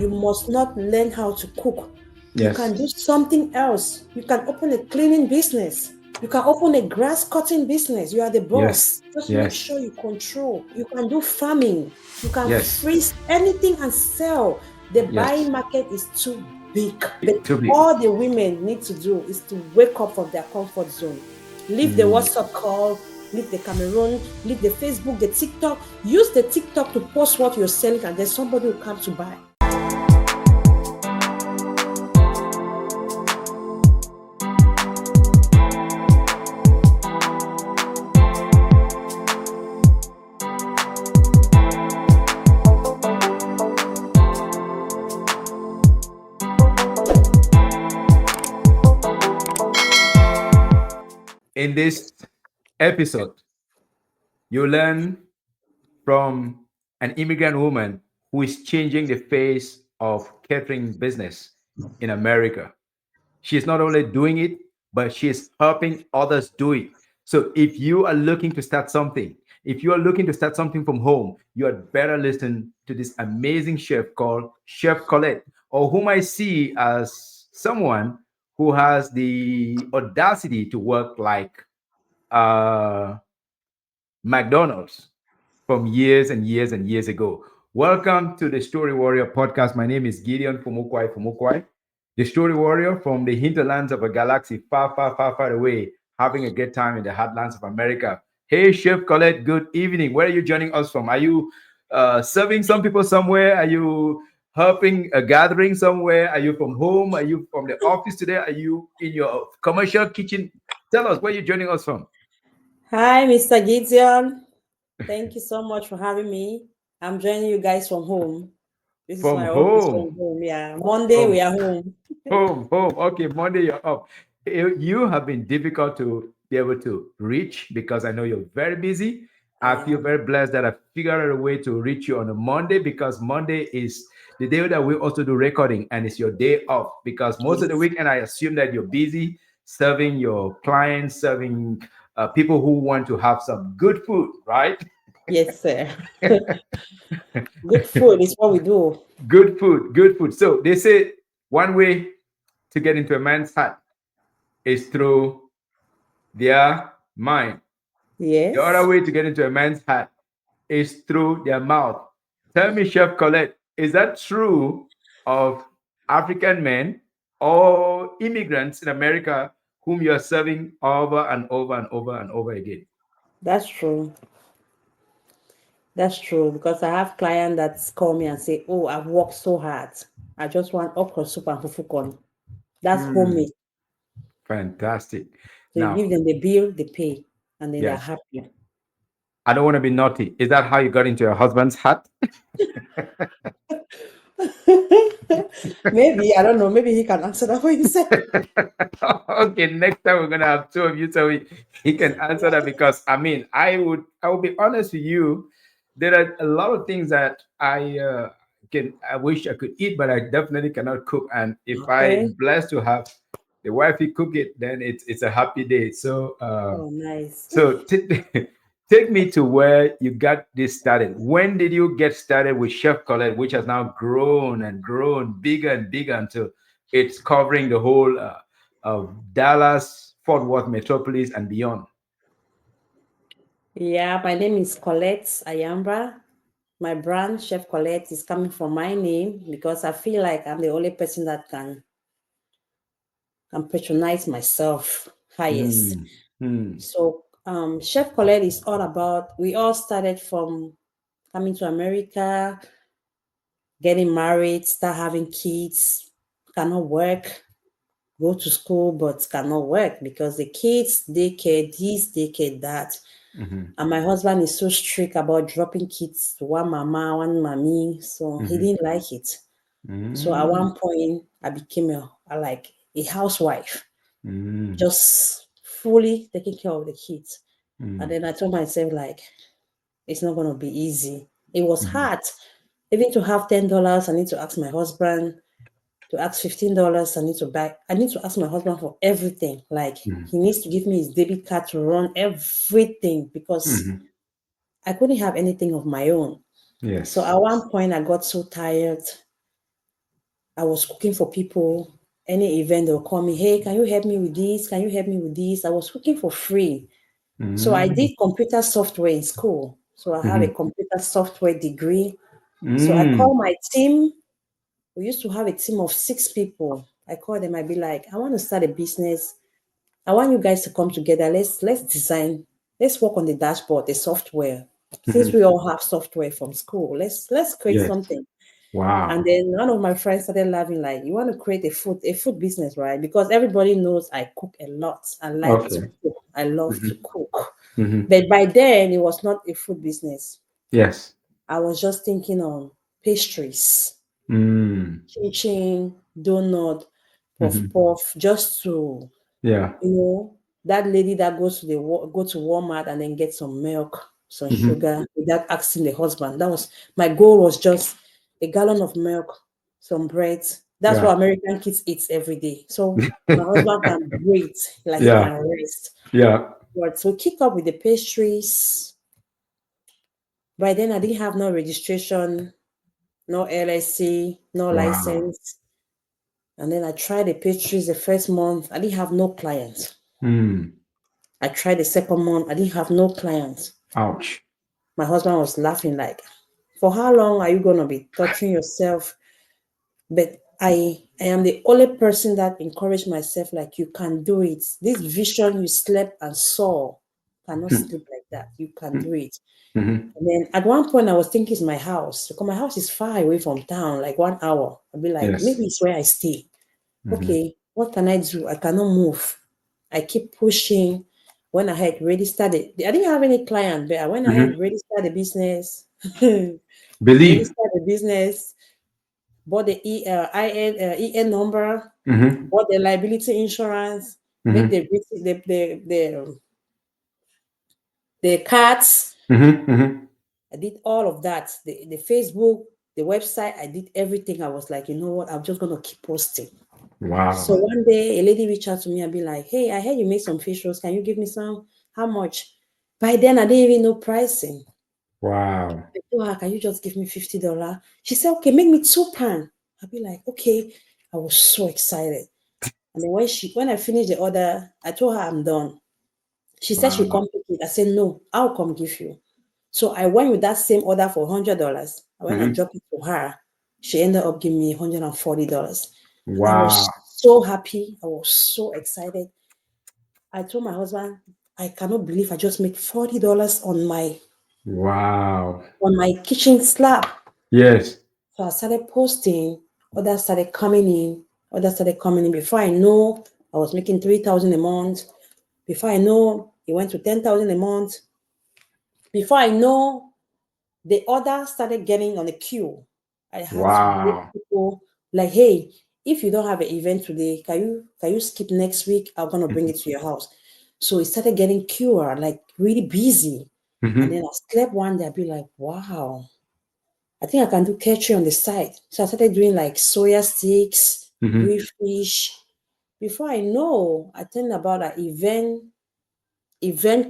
You must not learn how to cook. You Yes. can do something else. You can open a cleaning business. You can open a grass cutting business. You are the Yes. boss. Just make Yes. sure you control. You can do farming. You can Yes. freeze anything and sell. The buying Yes. market is too big. But To be. all the women need to do is to wake up from their comfort zone. Leave the Mm. WhatsApp call, leave the Cameroon, leave the Facebook, the TikTok. Use the TikTok to post what you're selling, and then somebody will come to buy. In this episode, you learn from an immigrant woman who is changing the face of catering business in America. She's not only doing it, but she's helping others do it. So if you are looking to start something, if you are looking to start something from home, you had better listen to this amazing chef called Chef Collette, or whom I see as someone who has the audacity to work like uh, McDonald's from years and years and years ago. Welcome to the Story Warrior podcast. My name is Gideon Fumukwai, the Story Warrior from the hinterlands of a galaxy far, far, far, far away, having a good time in the heartlands of America. Hey, Chef Colette, good evening. Where are you joining us from? Are you serving some people somewhere? Are you helping a gathering somewhere? Are you from home? Are you from the office today? Are you in your commercial kitchen? Tell us where you're joining us from. Hi, Mr. Gideon. Thank you so much for having me. I'm joining you guys from home. This is From my office from home. home. Yeah. Monday, we Home. are home. Home. Okay, Monday you're up. You have been difficult to be able to reach because I know you're very busy. I feel Yeah. very blessed that I figured out a way to reach you on a Monday because Monday is the day that we also do recording and it's your day off because most of the Yes. weekend I assume that you're busy serving your clients, serving people who want to have some good food, right? Yes, sir. Good food is what we do. Good food, good food. So they say one way to get into a man's heart is through their mind. The other Yes. way to get into a man's heart is through their mouth. Tell me, Chef Colette, is that true of African men or immigrants in America whom you are serving over and over and over and over again? That's true. That's true. Because I have clients that call me and say, "Oh, I've worked so hard. I just want okra soup and fufu corn." That's Hmm, homemade. fantastic. So you Now, give them the bill, they pay, and then they're yes, happy. I don't want to be naughty. Is that how you got into your husband's heart? Maybe, I don't know. Maybe he can answer that for himself. Okay, next time we're gonna have two of you so he can answer that because I would be honest with you. There are a lot of things that I wish I could eat, but I definitely cannot cook. And if I Okay. blessed to have the wifey cook it, then it's a happy day. So Oh, nice. so take me to where you got this started. When did you get started with Chef Colette, which has now grown and grown bigger and bigger until it's covering the whole of Dallas, Fort Worth metropolis and beyond? Yeah, my name is Colette Ayambra. My brand, Chef Collette, is coming from my name because I feel like I'm the only person that can patronize myself highest. Hmm. Hmm. So, Chef Collette is all about. We all started from coming to America, getting married, start having kids, cannot work, go to school, but cannot work because the kids, daycare this, daycare that. Mm-hmm. And my husband is so strict about dropping kids to one mama, one mommy. So he Mm-hmm. didn't like it. So at Mm-hmm. one point, I became like a housewife, Mm-hmm. just fully taking care of the kids. And Mm-hmm. then I told myself, like, it's not going to be easy. It was Mm-hmm. hard. Even to have $10, I need to ask my husband. To ask $15, I need to ask my husband for everything. Like, he needs to give me his debit card to run everything because Mm-hmm. I couldn't have anything of my own. So Yes. at one point, I got so tired. I was cooking for people. Any event, they'll call me, hey, can you help me with this? Can you help me with this? I was cooking for free. So I Mm. did computer software in school. So I have a Mhm. computer software degree. So I Mm. call my team. We used to have a team of 6 people. I call them, I'd be like, I want to start a business. I want you guys to come together. Let's design, let's work on the dashboard, the software. Since Mhm. we all have software from school, let's create Yes. something. And Wow. then one of my friends started laughing, like, you want to create a food business, right? Because everybody knows I cook a lot. I like to Okay. cook. I love to Mhm. cook. Mhm. But by then it was not a food business. Yes. I was just thinking on pastries, Mm. chin chin, donut, puff Mhm. puff, just to, Yeah. you know, that lady that goes to go to Walmart and then get some milk, some Mhm. sugar without asking the husband. That was my goal, was just a gallon of milk, some bread. That's Yeah. what American kids eat every day. So my husband can breathe, like he Yeah. can rest. Yeah. But so kick up with the pastries. By then I didn't have no registration, no LSC, no Wow. license. And then I tried the pastries the first month. I didn't have no clients. Mm. I tried the second month. I didn't have no clients. Ouch. My husband was laughing like, for how long are you gonna be torturing yourself? But I am the only person that encouraged myself, like, you can do it. This vision you slept and saw cannot sleep like that. You can do it. Mhm. And then at one point I was thinking it's my house, because my house is far away from town, like 1 hour. I'll be like, Yes. maybe it's where I stay. Mhm. Okay, what can I do? I cannot move. I keep pushing. When I had already started, I didn't have any client, but I went ahead, Mhm. already started the business, already Believe. started the business, bought the EN number, Mhm. bought the liability insurance, make Mhm. the cards. Mhm. Mhm. I did all of that. The Facebook, the website, I did everything. I was like, you know what? I'm just gonna keep posting. So Wow. one day a lady reached out to me and be like, hey, I heard you make some fish rolls. Can you give me some? How much? By then I didn't even know pricing. Wow. I told her, can you just give me $50? She said, okay, make me 2 pan. I'll be like, okay. I was so excited. And then when I finished the order, I told her I'm done. She said she'll Wow. come pick it. I said, no, I'll come give you. So I went with that same order for $100. When I Mhm. dropped it to her, she ended up giving me $140. And I was Wow. so happy. I was so excited. I told my husband, I cannot believe I just made $40 Wow. on my kitchen slab. Yes. So I started posting, others started coming in, others started coming in. Before I know, I was making 3,000 a month. Before I know, it went to 10,000 a month. Before I know, the order started getting on the queue. I had to beg Wow. people like, hey, if you don't have an event today, can you skip next week? I'm gonna bring Mhm. it to your house. So it started getting queuer, like really busy. And then Mhm. I slept one day, I'd be like, wow, I think I can do catering on the side. So I started doing like soya sticks, Mhm. grilled fish. Before I know, I turned about an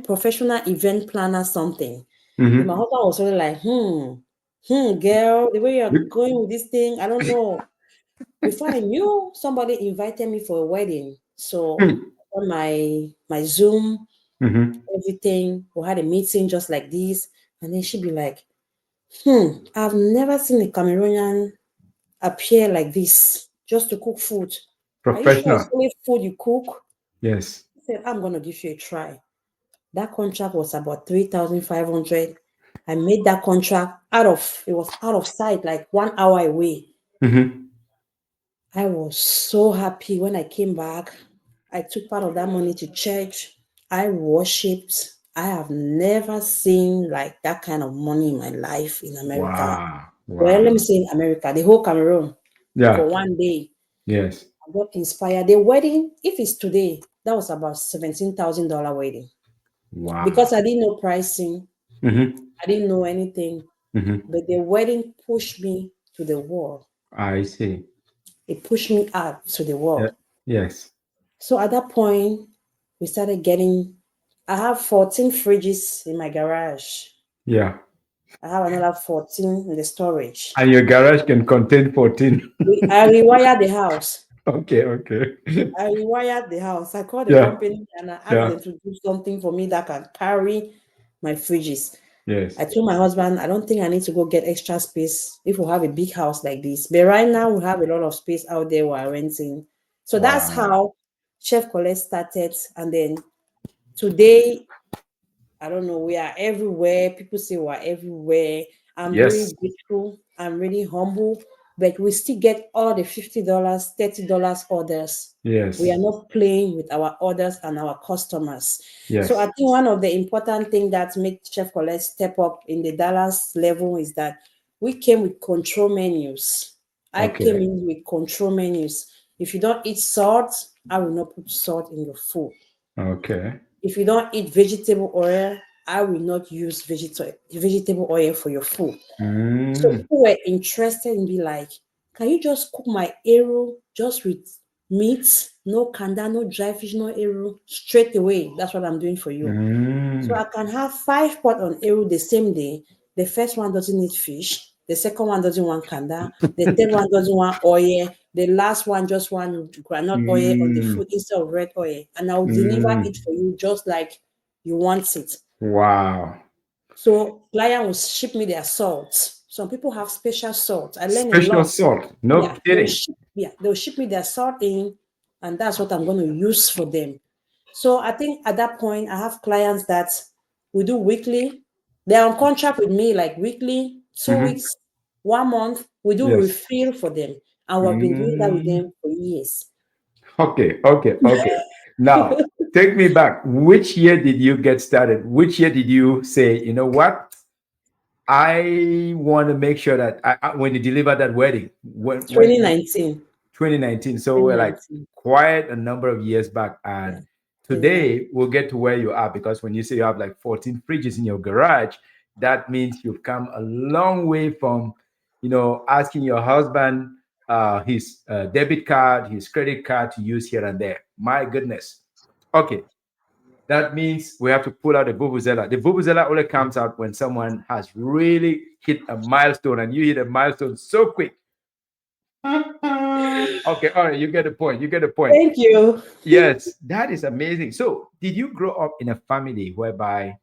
professional event planner something. Then my Mhm. husband was really like, girl, the way you're Yep. going with this thing, I don't know. Before I knew, somebody invited me for a wedding. So Hmm. on my Zoom, Mhm. everything, we had a meeting just like this. And then she'd be like, I've never seen a Cameroonian appear like this just to cook food. Are you sure it's Professional. only food you cook? Yes. I said, I'm gonna give you a try. That contract was about 3,500. I made that contract it was out of sight, like 1 hour away. Mhm. I was so happy when I came back. I took part of that money to church. I worshipped. I have never seen like that kind of money in my life in America. Wow. Well, Wow. let me say in America, the whole Cameroon for Yeah. one day. Yes. I got inspired. The wedding, if it's today, that was about $17,000 wedding. Wow. Because I didn't know pricing, Mhm. I didn't know anything. Mhm. But the wedding pushed me to the wall. I see. It pushed me out to the Yeah. wall. Yes. So at that point, we started getting. I have 14 fridges in my garage. Yeah. I have another 14 in the storage. And your garage can contain 14. I rewired the house. Okay, okay. I rewired the house. I called the Yeah, company and I asked yeah, them to do something for me that can carry my fridges. yes. I told my husband, I don't think I need to go get extra space if we have a big house like this. But right now, we have a lot of space out there while renting. So that's Wow. how Chef Collette started. And then today, I don't know, we are everywhere. People say we're everywhere. I'm very Yes, grateful. I'm really humble. But we still get all the $50, $30 orders. We are yes, not playing with our orders and our customers. So I yes. think one of the important things that made Chef Collette step up in the Dallas level is that we came with control menus. I came Okay, in with control menus. If you don't eat salt, I will not put salt in your food. okay. If you don't eat vegetable oil, I will not use vegetable oil for your food. So Mm, people were interested in be like, can you just cook my arrow just with meat, no kanda, no dry fish, no arrow, straight away? That's what I'm doing for you. So mm, I can have 5 pot on arrow the same day. The first one doesn't need fish. The second one doesn't want kanda. The third one doesn't want oil. The last one just want granite oil on the mm, food instead of red oil. And I'll deliver mm. it for you just like you want it. Wow. So client will ship me their salt. Some people have special salt. I learned a Special lot. salt. No Yeah, kidding. they'll ship me their salt in, and that's what I'm going to use for them. So I think at that point, I have clients that we do weekly. They're on contract with me like weekly, two Hmm. weeks, 1 month. We do Yes. refill for them, and we've been doing that with Mm. them for years. Okay, okay, okay. Now, take me back. Which year did you get started? Which year did you say, you know what? I want to make sure that when you deliver that wedding, when 2019, 2019. So we're like 2019, quite a number of years back. yeah, And 2019. today we'll get to where you are because when you say you have like 14 fridges in your garage, that means you've come a long way from, asking your husband his debit card, his credit card to use here and there. My goodness. Okay. That means we have to pull out the vuvuzela. The vuvuzela only comes out when someone has really hit a milestone, and you hit a milestone so quick. Okay, all right, you get the point. You get the point. Thank you. Yes, that is amazing. So, did you grow up in a family whereby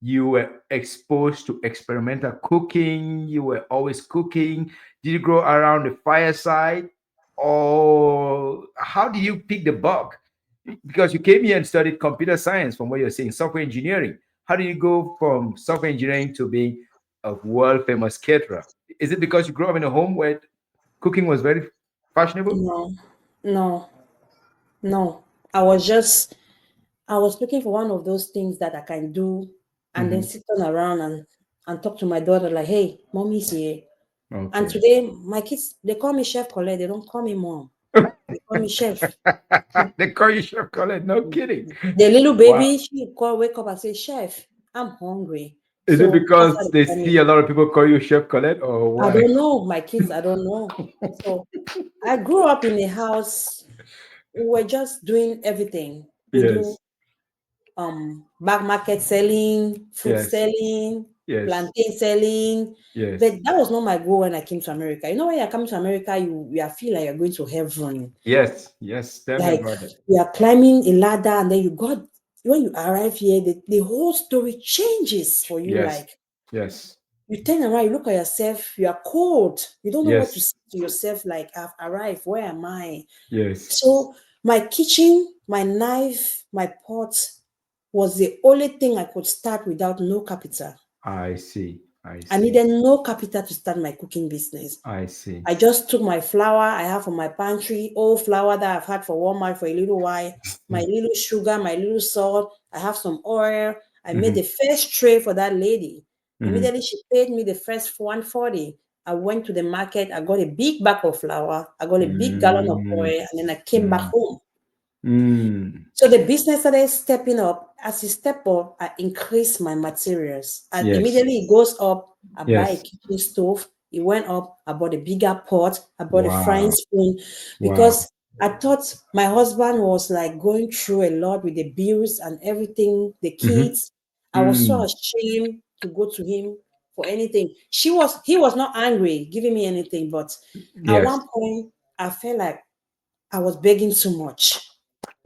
you were exposed to experimental cooking? You were always cooking? Did you grow around the fireside? Or how did you pick the bug? Because you came here and studied computer science, from what you're saying, software engineering. How do you go from software engineering to being a world famous caterer? Is it because you grew up in a home where cooking was very fashionable? No, no, no. I was just I was looking for one of those things that I can do and then Hmm. sit on around and talk to my daughter like, hey, mommy's here. And Okay. today my kids they call me Chef Collette, they don't call me mom. They call me chef. They call you Chef Collette. No kidding. The little Wow. baby, she call wake up and say, Chef, I'm hungry. Is it So that's how because they they call see a me. lot of people call you Chef Collette, or I why? don't know. My kids, I don't know. So I grew up in a house, we were just doing everything. We do Yes. back market selling, fruit Yes. selling, Yes. plantain selling. But Yes. that was not my goal when I came to America. You know, when you're coming to America, you feel like you're going to heaven. Yes. Yes. Tell me Like about it. you are climbing a ladder, and then you got when you arrive here, the whole story changes for you. Yes. Like Yes. you turn around, you look at yourself, you are cold. You don't know what to Yes. say to yourself, like I've arrived, where am I? Yes. So my kitchen, my knife, my pot was the only thing I could start without no capital. I see. I I see. needed no capital to start my cooking business. I see. I just took my flour I have from my pantry, old flour that I've had for Walmart for a little while, my little sugar, my little salt. I have some oil. I made Hmm. the first tray for that lady. Hmm. Immediately she paid me the first 140. I went to the market. I got a big bag of flour. I got a big gallon of Mm. oil, and then I came back Mm. home. Mm. So the business started stepping up. As it step up, I increase my materials. And Yes. immediately it goes up, I buy a Yes. kitchen stove. It went up, I bought a bigger pot, I bought a frying Wow. spoon Wow. because I thought my husband was like going through a lot with the bills and everything, the Hmm. kids. I was so Mm. ashamed. to go to him for anything. He was not angry giving me anything, but at Yes. one point I felt like I was begging too much.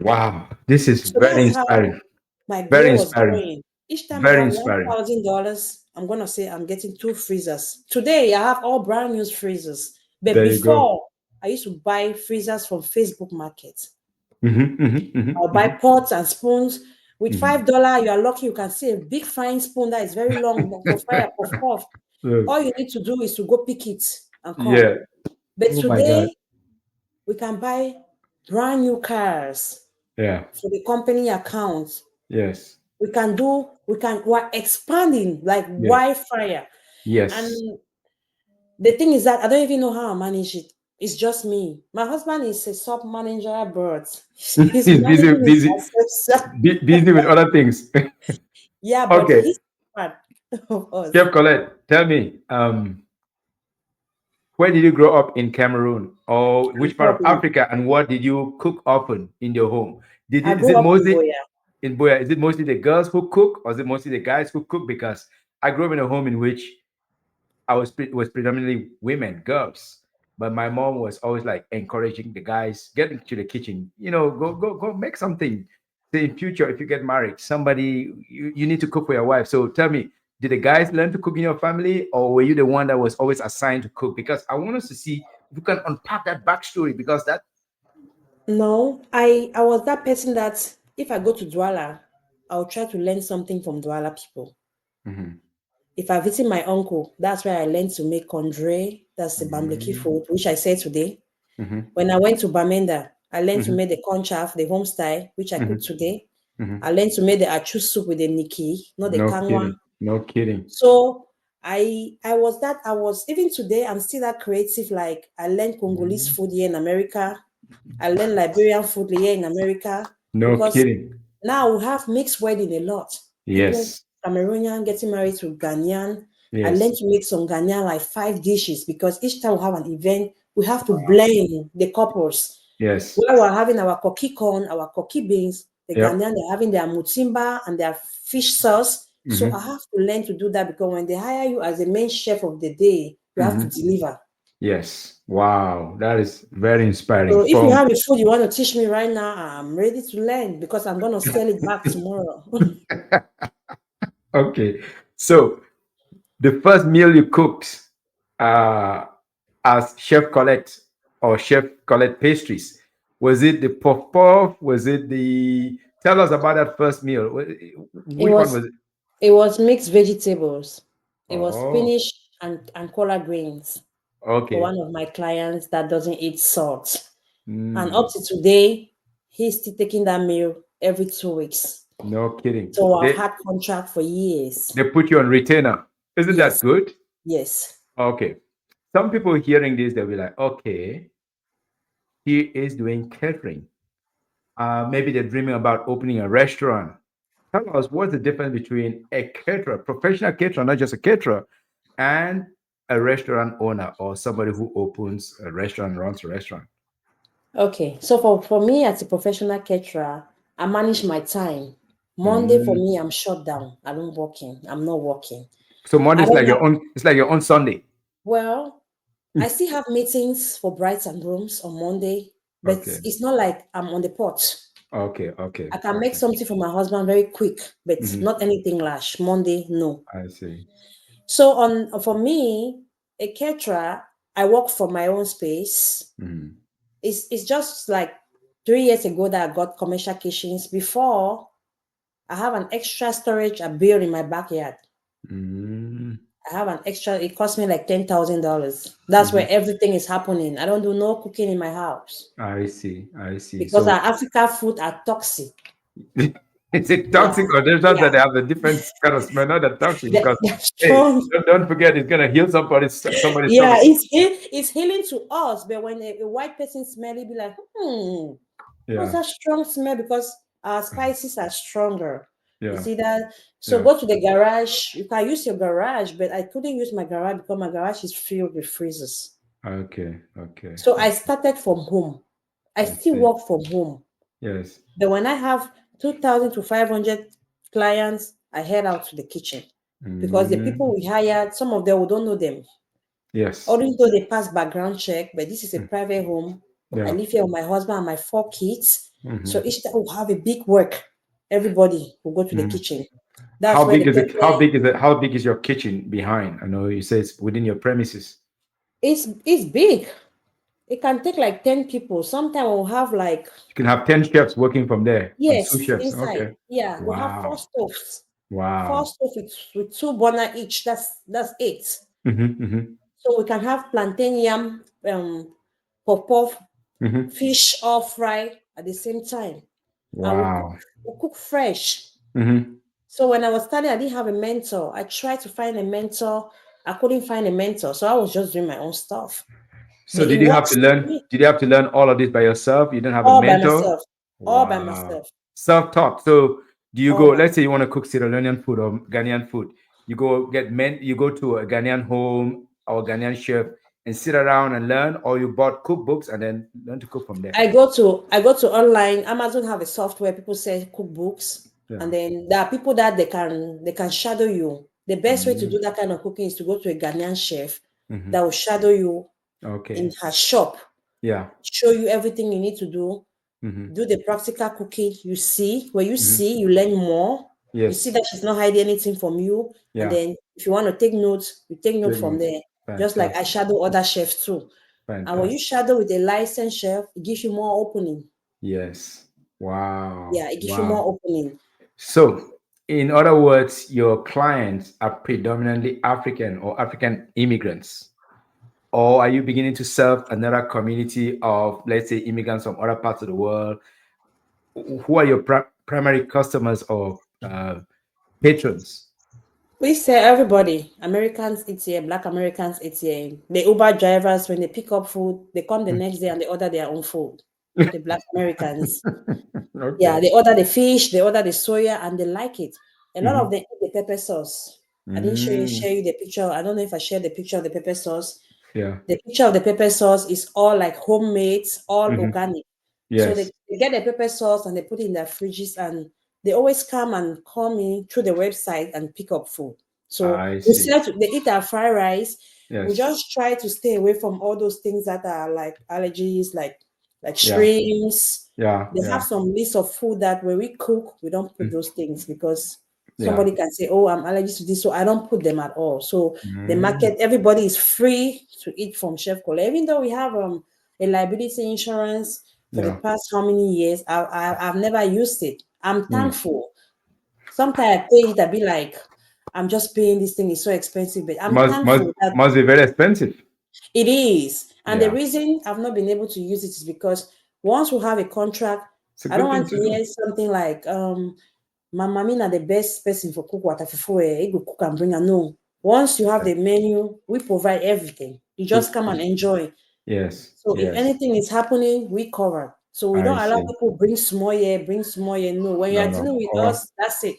Wow. This is So very that's how inspiring. my Very day was inspiring. going. Each time I Very have inspiring. $1,000, I'm gonna say I'm getting two freezers. Today I have all brand new freezers. But There you go. before I used to buy freezers from Facebook Market. I'll buy Hmm. pots and spoons. With Hmm. $5, you are lucky you can see a big frying spoon that is very long for fire, puff. So, All you need to do is to go pick it and come. yeah. But Oh my God. today we can buy brand new cars Yeah. for the company account. Yes. We're expanding like Yes. wildfire. Yes. And the thing is that I don't even know how I manage it. It's just me. My husband is a sub manager, but he's He's busy, managing it busy, himself. busy with other things. Yeah, but Okay. he's part of us. Chef Colette, tell me, where did you grow up in Cameroon, or I which grew part up of in Africa, and what did you cook often in your home? I Is grew it up in mostly Boya. in Boya? Is it mostly the girls who cook, or is it mostly the guys who cook? Because I grew up in a home in which was predominantly women, girls. But my mom was always like encouraging the guys, get into the kitchen, go make something. Say in future, if you get married, somebody you need to cook for your wife. So tell me, did the guys learn to cook in your family, or were you the one that was always assigned to cook? Because I want us to see if we can unpack that backstory, because that. No, I was that person that if I go to Douala, I'll try to learn something from Douala people. Mhm. If I visit my uncle, that's where I learned to make kondre, that's the Bamleki Mhm. food, which I said today. Mhm. When I went to Bamenda, I learned to Mhm. make the corn chaff, the home style, which I cook Mhm. today. Mhm. I learned to make the achu soup with the niki, not the No kangwa. kidding. No kidding. So I was even today I'm still that creative. Like I learned Congolese Mhm. food here in America. I learned Liberian food here in America No because kidding. now we have mixed wedding a lot. People Yes. Cameroonian getting married to Ghanaian. I Yes. learned to make some Ghanaian like 5 dishes because each time we have an event, we have to Wow. blend the couples. Yes. Where we're having our koki corn, our koki beans, the Yep. Ghanaian, they're having their mutimba and their fish sauce. So I Mm-hmm. have to learn to do that because when they hire you as the main chef of the day, you have to Mm-hmm. deliver. Yes. Wow. That is very inspiring. So if you From have a food you want to teach me right now, I'm ready to learn because I'm going to sell it back tomorrow. okay. So the first meal you cooked uh as Chef Colette or Chef Colette pastries, was it the puff puff? Was it the tell us about that first meal? It Which one was was it? it was mixed vegetables. It was Oh, spinach and collard greens for okay. one of my clients that doesn't eat salt. And up Mm, to today, he's still taking that meal every 2 weeks. no kidding. So I've They had contract for years. they put you on retainer. Isn't that Yes, good? yes. Okay. Some people hearing this, they'll be like, okay, he is doing catering. Maybe they're dreaming about opening a restaurant. Tell us what's the difference between a caterer, professional caterer, not just a caterer, and a restaurant owner or somebody who opens a restaurant, runs a restaurant. Okay. So for me as a professional caterer, I manage my time. Monday for Mm. me, I'm shut down. I don't working. I'm not working. So Monday I is don't like have your own. It's like your own Sunday. well, I still have meetings for brides and grooms on Monday, but Okay. it's not like I'm on the pot. Okay. Okay. I can make Okay. something for my husband very quick, but Hmm. not anything lash. Monday, no. I see. So on for me, a caterer, I work for my own space. Hmm. It's just like 3 years ago that I got commercial kitchens. Before I have an extra storage I built in my backyard. Mm. I have an extra. It cost me like $10,000. That's Hmm. where everything is happening. I don't do no cooking in my house I see. I see. because So our Africa food are toxic. is it Yeah, toxic, or there's just yeah. that they have a different kind of smell, not that toxic? Because They're hey, strong. don't forget it's gonna heal somebody's Yeah, stomach. it's healing to us, but when a white person smell it, be like, what's Yeah. that strong smell? Because our spices are stronger. You Yeah. see that? So Yeah. go to the garage. You can use your garage, but I couldn't use my garage because my garage is filled with freezers. Okay. Okay. So I started from home. I I still see. work from home. Yes. But when I have 2,000 to 500 clients, I head out to the kitchen. because the people Mm, we hired, some of them we don't know them. yes. Although they pass background check, but this is a private home. I Yeah. live here with my husband and my 4 kids. So Hmm. each time we have a big work, everybody will go to the Hmm. kitchen. How That's where the big is it? How pepper big is it? How big is your kitchen behind? I know you say it's within your premises. is big. It can take like 10 people. Sometimes we'll have like, You can have 10 chefs working from there and sous yes, chefs. inside. Okay. Yeah, we'll have four Wow. stoves. Four Wow. stoves with two burner each. That's eight. Hmm. Hmm. So we can have plantain yam, puff puff, Hmm. fish all fry at the same time. And Wow. we'll cook fresh. Hmm. So when I was studying, I didn't have a mentor. I tried to find a mentor. I couldn't find a mentor. So I was just doing my own stuff. So But it did you have works to for learn? me Did you have to learn all of this by yourself? You didn't have a all by mentor? myself. All by Wow. myself. Self-taught. So do you All go, by let's say you want to cook Sierra Leonean food or Ghanaian food. You go get men, you go to a Ghanaian home or Ghanaian chef and sit around and learn, or you bought cookbooks and then learn to cook from there. I go to online. Amazon have a software. People say cookbooks, Yeah. and then there are people that they can shadow you. The best way to Mm-hmm. do that kind of cooking is to go to a Ghanaian chef Mm-hmm. that will shadow you in Okay. her shop, Yeah. show you everything you need to Mm-hmm. do the practical cooking. You see, when you Mm-hmm. see, you learn more. You see Yes. that she's not hiding anything from you, and Yeah. then if you want to take notes, you take note Take from notes. there. Just like I Fantastic. shadow other chefs too. And when you Fantastic. shadow with a licensed chef, it gives you more opening. Yes. Wow. Yeah, it gives you more Wow. opening. So, in other words, your clients are predominantly African or African immigrants, or are you beginning to serve another community of, let's say, immigrants from other parts of the world? Who are your primary customers or patrons? We say everybody, Americans eat here, Black Americans eat here. The Uber drivers, when they pick up food, they come the next day and they order their own food. The Black Americans. Yeah, Okay. they order the fish, they order the soya, and they like it. A lot of Hmm. them eat the pepper sauce. I didn't Mm, share you the picture. I don't know if I shared the picture of the pepper sauce. yeah. The picture of the pepper sauce is all like homemade, all Hmm. organic. So they, Yes. they get the pepper sauce and they put it in their fridges, and they always come and call me through the website and pick up food. So I we see. sell they eat our fried rice. We Yes. just try to stay away from all those things that are like allergies, like Yeah. shrimps. Yeah. They have Yeah. some list of food that when we cook, we don't put Mm, those things because yeah. somebody can say, "Oh, I'm allergic to this," so I don't put them at all. So the Mm, market, everybody is free to eat from Chef Collette, even though we have a liability insurance for the yeah. past how many years. I've never used it. I'm Mm. thankful. Sometimes I pay it, I be like, I'm just paying this thing, it's so expensive, but I'm Must must thankful that must be very expensive. it is. And the Yeah. reason I've not been able to use it is because once we have a contract, It's a I don't good thing want to to do. hear something like, Mama Mina the best person for cook water for he go cook and bring her. No. Once you have Yeah. the menu, we provide everything. You Good. just come Good. and enjoy. Yes. So if Yes. anything is happening, we cover. So we I don't allow see. people bring small here, bring small here. No, when you No, are no. dealing with All, us, that's it.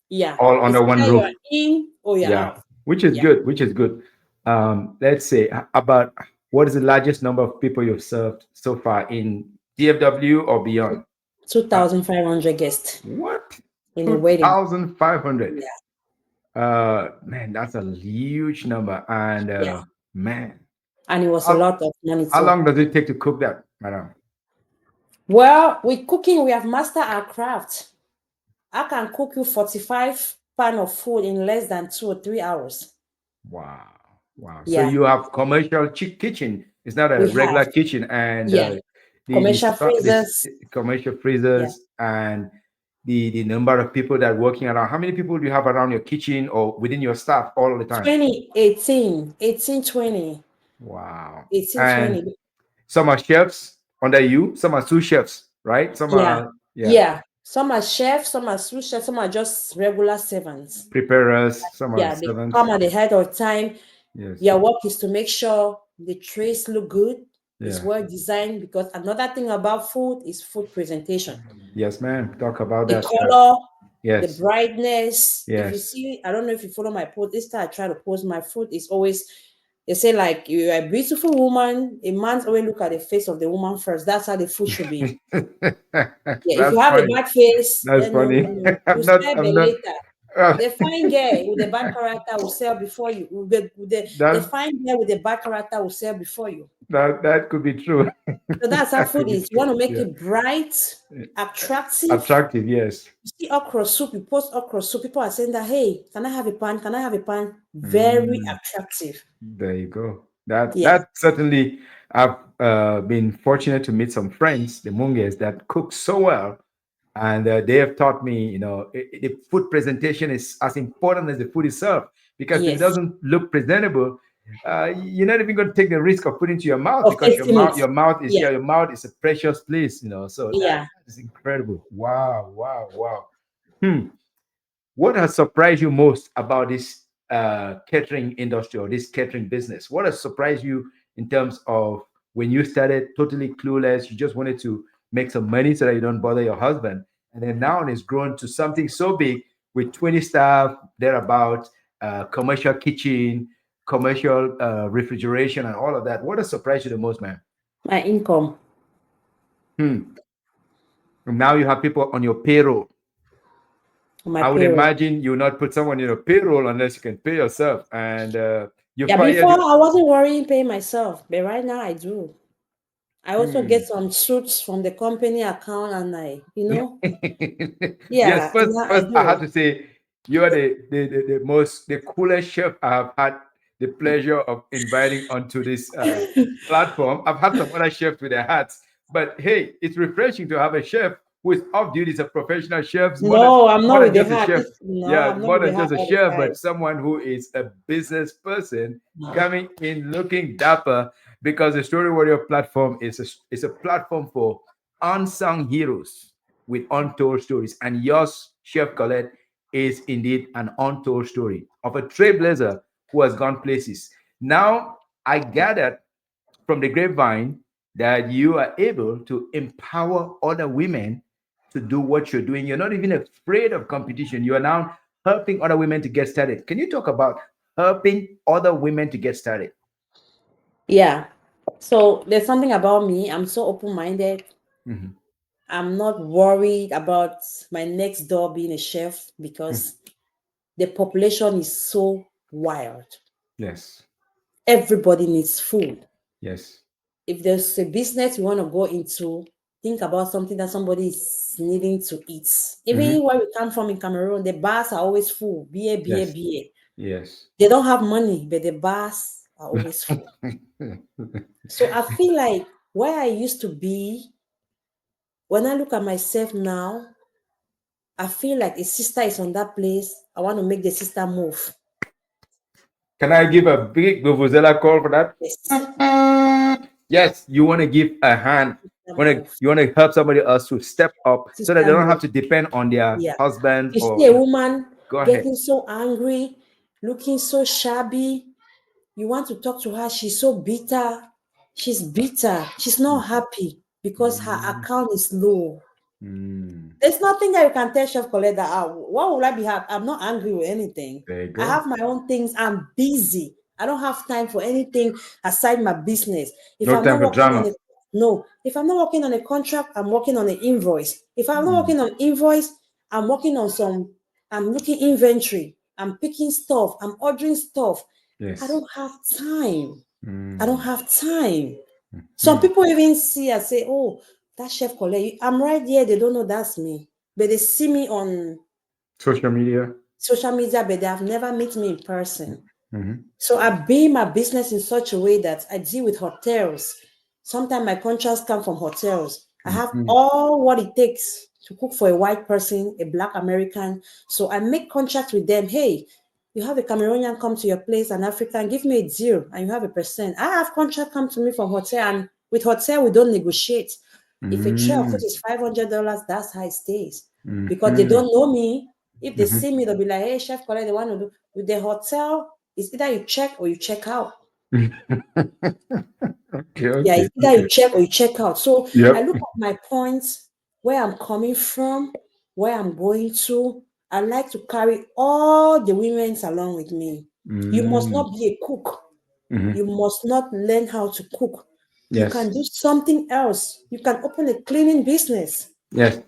Yeah. all It's under one either you're roof. in or you're Yeah. out. Which is Yeah. good. Which is good. Let's say about what is the largest number of people you've served so far in DFW or beyond? Uh, 2,500 guests what? in a wedding. 2,500. Yeah. Man, that's a huge number. And Yeah. man, And it was a how, lot of money how too. long does it take to cook that, madam? Well, with cooking, we have mastered our craft. I can cook you 45 pan of food in less than 2 or 3 hours. Wow. Wow. So Yeah, you have commercial kitchen. It's not a we have. regular kitchen, and Yeah, the commercial stock this freezers. commercial Yeah, freezers and the number of people that are working around. How many people do you have around your kitchen or within your staff all the time? 2018, 18, 20, Wow. 18, And 20. some are chefs under you, some are sous chefs, right? Some Yeah, are, yeah, yeah. Some are chefs, some are sous chefs, some are just regular servants. preparers, some are Yeah, they servants. come at the head of time. Yes. Your work is to make sure the trays look good, it's Yeah. well designed, because another thing about food is food presentation. Yes, ma'am. Talk about The that. color, the Yes. brightness. If you Yes. see, I don't know if you follow my post. This time I try to post my food is always, they say like you're a beautiful woman. A man's always look at the face of the woman first. That's how the food should be. Yeah, if you That's have a funny. bad face, That's then no, no, funny. no. You I'm not. spare I'm me not. later. Uh, The fine girl with the bad character will sell before you. The that fine girl with the bad character will sell before you. that could be true. So that's how That food could be is. You true. want to make Yeah. it bright, attractive. Attractive, yes. You see okra soup, you post okra soup, people are saying that, hey, can I have a pan? Can I have a pan? Very Mm. attractive. There you go. That Yeah. that certainly I've been fortunate to meet some friends, the Munges, that cook so well, and they have taught me, the food presentation is as important as the food itself. Because if it Yes. doesn't look presentable, you're not even going to take the risk of putting it to your mouth, Of because tasting it. your mouth is, Yeah. yeah, your mouth is a precious place, So that Yeah. is incredible. Wow, wow, wow. Hmm. What has surprised you most about this catering industry or this catering business? What has surprised you in terms of when you started totally clueless, you just wanted to make some money so that you don't bother your husband, and then now it's grown to something so big with 20 staff thereabout, commercial kitchen, commercial refrigeration, and all of that. What has surprised you the most, man? My income, Hmm. Now you have people on your payroll. my I would payroll. imagine you not put someone in a payroll unless you can pay yourself. And you Yeah, fired. before I wasn't worrying paying myself, but right now I do. I also get Hmm. some suits from the company account and Yes, yeah, now I first I have do. to say you are the most the coolest chef I have had the pleasure of inviting onto this platform. I've had some other chefs with their hats, but hey, it's refreshing to have a chef who is off duty as a professional chef, No, I'm more not than with the just a heart. chef. No, Yeah, I'm not more with the than heart just a all the chef, but time. someone who is a business person coming in looking dapper, because the Story Warrior platform is a platform for unsung heroes with untold stories. And yours, Chef Collette, is indeed an untold story of a trailblazer who has gone places. Now, I gathered from the grapevine that you are able to empower other women to do what you're doing. You're not even afraid of competition. You are now helping other women to get started. Can you talk about helping other women to get started? Yeah. So there's something about me. I'm so open-minded. Mhm. I'm not worried about my next door being a chef Mhm. because the population is so wild. Yes. Everybody needs food. Yes. If there's a business you want to go into, think about something that somebody is needing to eat. Mhm. Even where we come from in Cameroon, the bars are always full. Beer, beer, Yes. beer. Yes. They don't have money, but the bars are always full. So I feel like where I used to be, when I look at myself now, I feel like a sister is on that place. I want to make the sister move. Can I give a big Vuvuzela call for that? Yes, Yes, you want to give a hand. sister move. You want to help somebody else to step up so that they Sister don't move. have to depend on their Yeah. husband You see or a woman go ahead. getting so angry, looking so shabby. You want to talk to her. She's so bitter. She's bitter. She's not happy because her Mm, account is low. mm. There's nothing that you can tell Chef Colette that why would I be happy? I'm not angry with anything. There you I go. have my own things. I'm busy. I don't have time for anything aside my business. If No I'm time not for working on drama. it, no. If I'm not working on a contract, I'm working on an invoice. If I'm not Mm. working on invoice, I'm working on some, I'm looking inventory. I'm picking stuff. I'm ordering stuff. I Yes. don't have time. I don't Mm. have time. Some Mm. people even see and say, "Oh, that Chef Collette, I'm right here." They don't know that's me, but they see me on Social media. social media, but they have never met me in person. Mm-hmm. So I build my business in such a way that I deal with hotels. Sometimes my contracts come from hotels. I have Mm-hmm. all what it takes to cook for a white person, a black American. So I make contracts with them. Hey, you have a Cameroonian come to your place, an African, give me a deal, and you have a percent. I have contract come to me from hotel, and with hotel we don't negotiate. If a tray of food Mm. is $500, that's how it stays. Because they Mm-hmm. don't know me. If they Mm-hmm. see me, they'll be like, "Hey, Chef Collette, they want to do with the hotel. It's either you check or you check out." Okay, Yeah, okay, it's either okay. you check or you check out. So I Yep. look at my points, where I'm coming from, where I'm going to. I like to carry all the women along with me. You must Mm. not be a cook. Mm-hmm. You must not learn how to cook. You Yes. can do something else. You can open a cleaning business. Yes.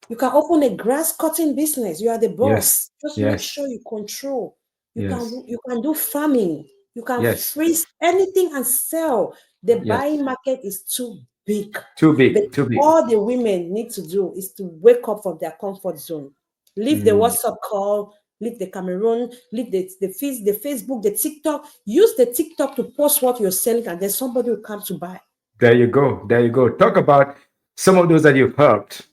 You can open a grass cutting business. You are the Yes. boss. Just make Yes. sure you control. Yes. You can do farming. You can Yes. freeze anything and sell. The buying Yes. market is too big. Too But big. Too big. all the women need to do is to wake up from their comfort zone. Leave the Mm. WhatsApp call, leave the Cameroon, leave the Facebook, the TikTok. Use the TikTok to post what you're selling, and then somebody will come to buy. There you go. There you go. Talk about some of those that you've helped,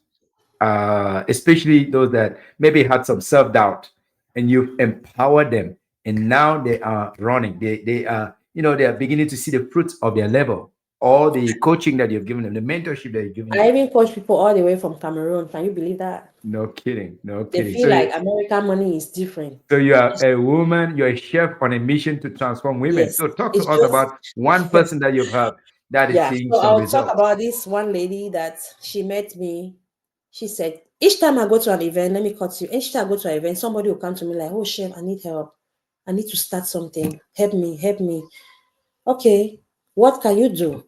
especially those that maybe had some self doubt, and you've empowered them, and now they are running. They are, they are beginning to see the fruits of their labor. All the coaching that you've given them, the mentorship that you've given I them. even coach people all the way from Cameroon. Can you believe that? No kidding. No They kidding. feel like American money is different. So you are a woman. You're a chef on a mission to transform women. Yes, So talk to it's us about one just person that you've helped that is yeah. seeing So some I'll talk results. about this one lady that she met me. She said, each time I go to an event, let me cut you. Each time I go to an event, somebody will come to me like, oh, chef, I need help. I need to start something. Help me, help me. Okay, what can you do?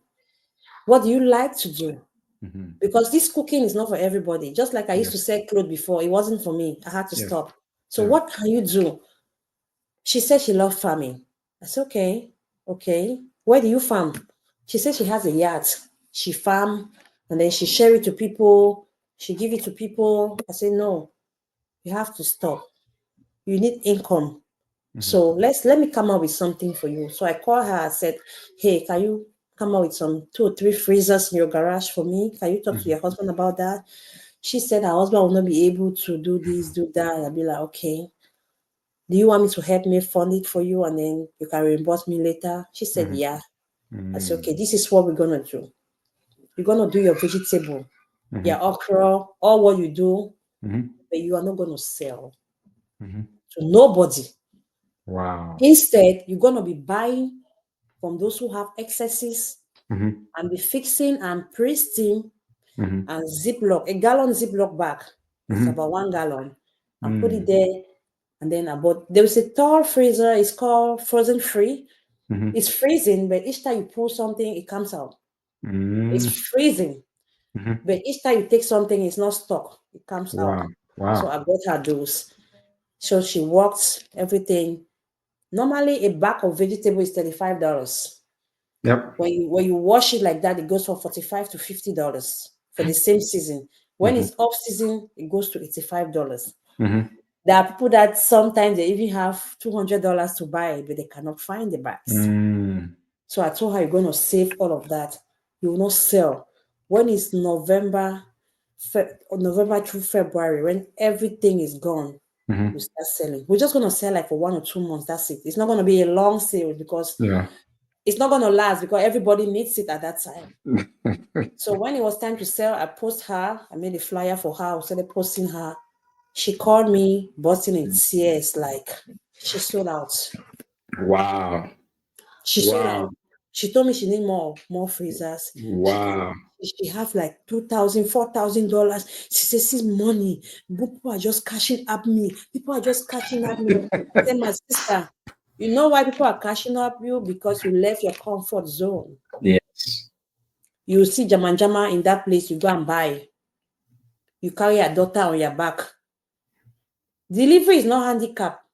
What do you like to do? Mhm. Because this cooking is not for everybody. Just like I used to Yes. sell clothes before, it wasn't for me. I had to Yes. stop. So Yeah. what can you do? She said she loved farming. I said, okay, okay. Where do you farm? She said she has a yard. She farm and then she share it to people. She give it to people. I said, no, you have to stop. You need income. Mhm. So let me come up with something for you. So I called her. I said, hey, can you come up with some 2 or 3 freezers in your garage for me? Can you talk to Mhm. your husband about that? She said her husband will not be able to do this, do that. I'll be like, okay. Do you want me to help me fund it for you and then you can reimburse me later? She said, Mhm. yeah. I said, Mm. okay, this is what we're gonna do. You're gonna do your vegetable, Mhm. your okra, all what you do, Mhm. but you are not gonna sell Mhm. to nobody. Wow. Instead, you're gonna be buying from those who have excesses Mhm. and be fixing and pristine Mhm. and Ziploc, a gallon Ziploc bag. It's Mhm. about 1 gallon. And put it Mm. there. And then about there is a tall freezer, it's called frozen free. Mhm. It's freezing, but each time you pull something, it comes out. It's Mm. freezing, Mhm. but each time you take something, it's not stuck. It comes out. Wow. So Wow. I bought her those. So she works everything. Normally, a bag of vegetable is $35. Yep. When you wash it like that, it goes from $45 to $50 for the same season. When Mhm. it's off season, it goes to $85. Mhm. There are people that sometimes they even have $200 to buy it, but they cannot find the bags. Mm. So I told her you're going to save all of that. You will not sell. When it's November through February, when everything is gone, you Mhm. start selling. We're just going to sell like for 1 or 2 months. That's it. It's not going to be a long sale because Yeah. it's not going to last because everybody needs it at that time. So when it was time to sell, I post her. I made a flyer for her. I started posting her. She called me, busting in tears, like she sold out. Wow. She sold out. Wow. She told me she need more freezers. Wow. She have like $2,000, $4,000. She says, "This money, people are just cashing up me. People are just cashing up me." I said, "My sister, you know why people are cashing up you? Because you left your comfort zone. Yes. You see Jama Jama in that place, you go and buy. You carry your daughter on your back. Delivery is not handicap.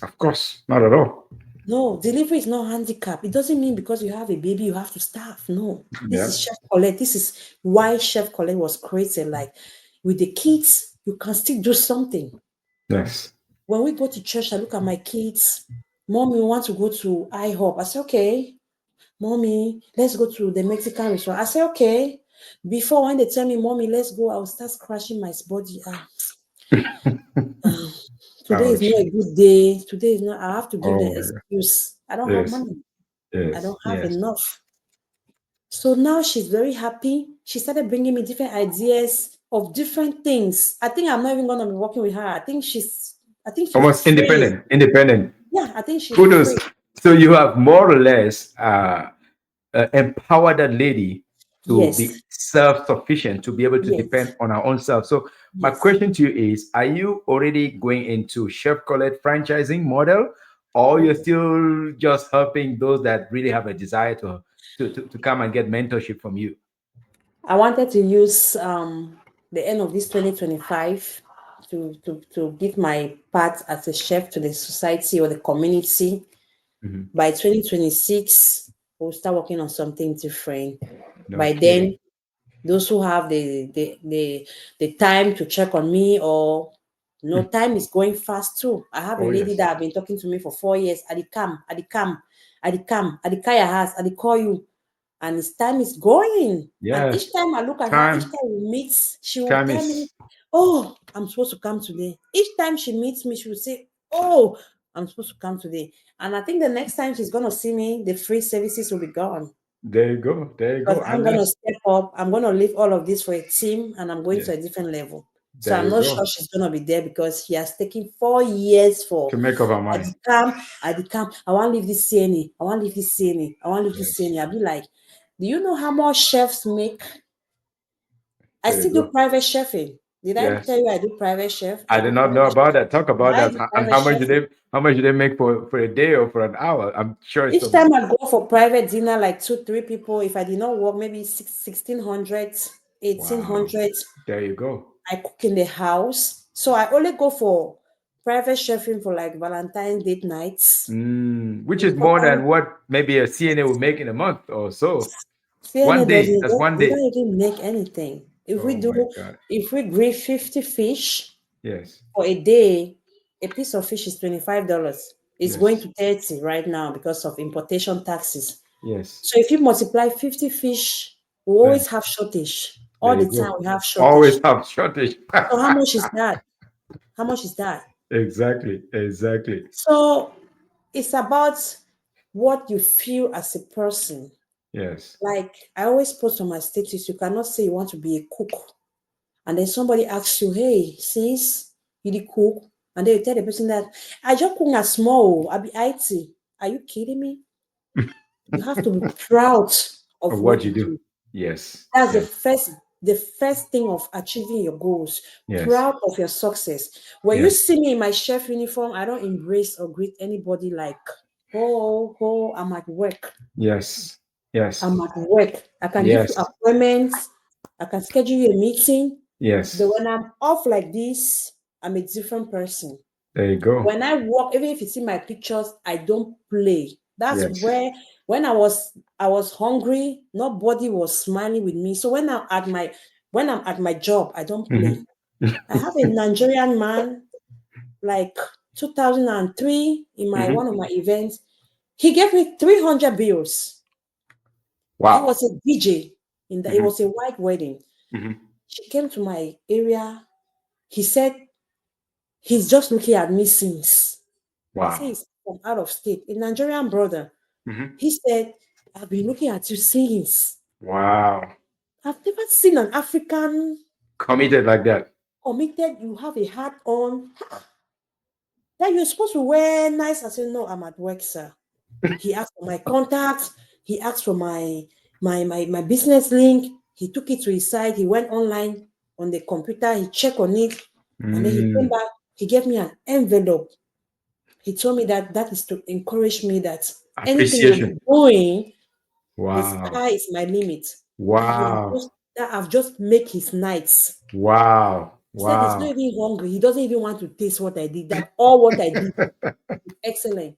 Of course. Not at all. No, delivery is not handicap. It doesn't mean because you have a baby, you have to starve. No, this is Yeah. Chef Collette. This is why Chef Collette was created. Like with the kids, you can still do something. Yes. When we go to church, I look at my kids. Mommy, we want to go to IHOP. I say, okay. Mommy, let's go to the Mexican restaurant. I say, okay. Before when they tell me, Mommy, let's go, I will start scratching my body. Ah, today is Ouch. not a good day. Today is not, I have to give Oh them my God. excuse. I don't have Yes. money. I Yes. don't have Yes. enough. So now she's very happy. She started bringing me different ideas of different things. I think I'm not even going to be working with her. I think she's Almost free. independent. Independent. Yeah, I think she's Kudos. free. So you have more or less empowered that lady to Yes, be self-sufficient, to be able to yes, depend on her own self. So my yes. question to you is: are you already going into Chef Colette franchising model, or you're still just helping those that really have a desire to come and get mentorship from you? I wanted to use the end of this 2025 to give my part as a chef to the society or the community. Mhm. By 2026, we'll start working on something different. No By kidding. then, those who have the time to check on me, or no, time is going fast too. I have a Oh lady yes. that have been talking to me for 4 years. Adi Kaya has, Adi call you, and his time is going. And each Yes. time I look at her, each Time. time we meet, she will Time tell me, is "Oh, I'm supposed to come today." Each time she meets me, she will say, "Oh, I'm supposed to come today." And I think the next time she's gonna see me, the free services will be gone. there. You go. There you Because go. I'm gonna Unless step up, I'm gonna leave all of this for a team, and I'm going yeah. to a different level. So There I'm you not sure go. she's gonna be there because he has taken 4 years for To make up our I mind. come, I want to leave this CNA, I want to leave this CNA, I want to leave this Yes. CNA. I'll be like, do you know how much chefs make? I There you still do go. private chefing. Did I tell Yes. you I do private chef? I I do did not know private about chef. that. Talk about I that. do And private chefing. how much do they make for a day or for an hour? I'm sure it's Each some time I go for private dinner, like two, three people, if I did not work, maybe 1600, eighteen wow. hundred. There you go. I cook in the house. So I only go for private chefing for like Valentine's date nights. Which is more than Important. what maybe a CNA would make in a month or so. One CNA day. doesn't, That's one we day. don't even make anything. Oh my God. If we grill 50 fish Yes. for a day, a piece of fish is $25. It's going Yes. to 30 right now because of importation taxes. Yes. So if you multiply 50 fish, we Then always have shortage. there All you the time go. we have Always shortage. have shortage. So how much is that? How much is that? exactly. Exactly. So it's about what you feel as a person. Yes. Like I always post on my status, you cannot say you want to be a cook, and then somebody asks you, "Hey, sis, you the cook?" And then you tell the person that I just cook a small, I be IT. Are you kidding me? You have to be proud Of of what what you you do. do. Yes. That's Yes. the first thing of achieving your goals. Yes. Proud of your success. When you Yes. see me in my chef uniform, I don't embrace or greet anybody like, oh, I'm at work. Yes. Yes. I'm at work. I can give you Yes. appointments. I can schedule you a meeting. But Yes. when I'm off like this, I'm a different person. There you go. When I walk, even if you see my pictures, I don't play. That's Yes. where when I was hungry, nobody was smiling with me. So when I'm at my job, I don't play. Mhm. I have a Nigerian man like 2003 in my Mhm. one of my events. He gave me 300 bills. He Wow. was a DJ it Mhm. was a white wedding. Mhm. She came to my area. He said he's just looking at me since. I say Wow. he's from out of state, a Nigerian brother. Mhm. He said, I've been looking at you since. Wow. I've never seen an African Committed like that. committed. You have a hat on that you're supposed to wear nice. I said, no, I'm at work, sir. He asked for my contacts. He asked for my business link. He took it to his side. He went online on the computer. He checked on it. And then he came Mm. back. He gave me an envelope. He told me that that is to encourage me that anything Appreciation. I'm doing, the Wow. sky is my limit. That he has Wow. just that I've just make his nights. Wow. He said he's not Wow. even hungry. He doesn't even want to taste what I did. That all what I did is excellent.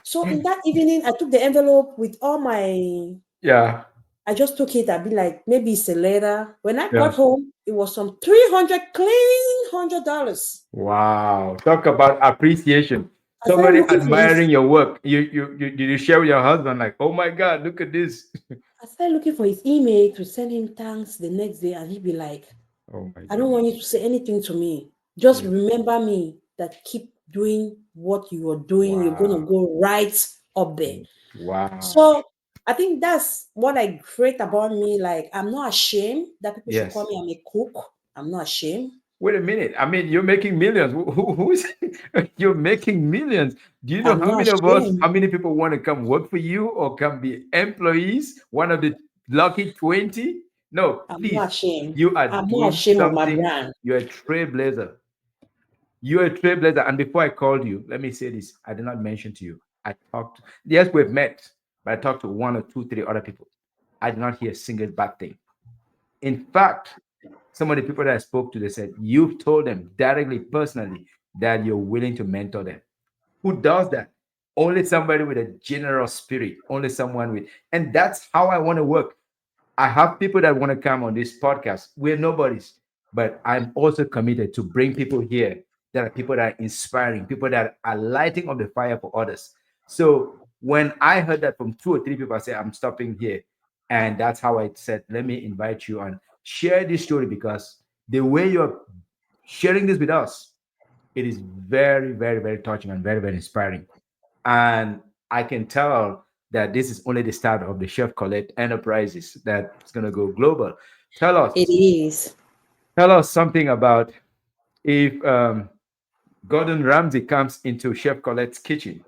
So in that evening, I took the envelope with all my. yeah. I just took it. I'd be like, maybe it's a letter. When I got Yeah. home, it was some 300 clean $100. Wow. Talk about appreciation. I started Somebody looking for his admiring your work. You share with your husband like, oh my God, look at this. I started looking for his email to send him thanks the next day, and he'd be like, oh my I don't goodness. want you to say anything to me. Just Yes. remember me that keep doing what you are doing. You're gonna Wow. go right up there. Wow. So I think that's what I create about me. Like I'm not ashamed that people should call Yes. me I'm a cook. I'm not ashamed. Wait a minute. I mean, you're making millions. Who's you're making millions? Do you know I'm how not many of us, ashamed. how many people want to come work for you or come be employees? One of the lucky 20? No, I'm not please. ashamed. You are I'm not doing ashamed of my something. brand. You're a trailblazer. You're a trailblazer. And before I called you, let me say this. I did not mention to you. I talked, yes, we've met, but I talked to one or two, three other people. I did not hear a single bad thing. In fact, Some of the people that I spoke to, they said, you've told them directly, personally, that you're willing to mentor them. Who does that? Only somebody with a generous spirit, only someone with, and that's how I want to work. I have people that want to come on this podcast. We're nobodies, but I'm also committed to bring people here that are people that are inspiring, people that are lighting up the fire for others. So when I heard that from two or three people, I said, I'm stopping here. And that's how I said, let me invite you and share this story, because the way you're sharing this with us, it is very, very, very touching and very, very inspiring. And I can tell that this is only the start of the Chef Collette enterprises that's going to go global. Tell It us, is. tell us something about, if Gordon Ramsay comes into Chef Colette's kitchen,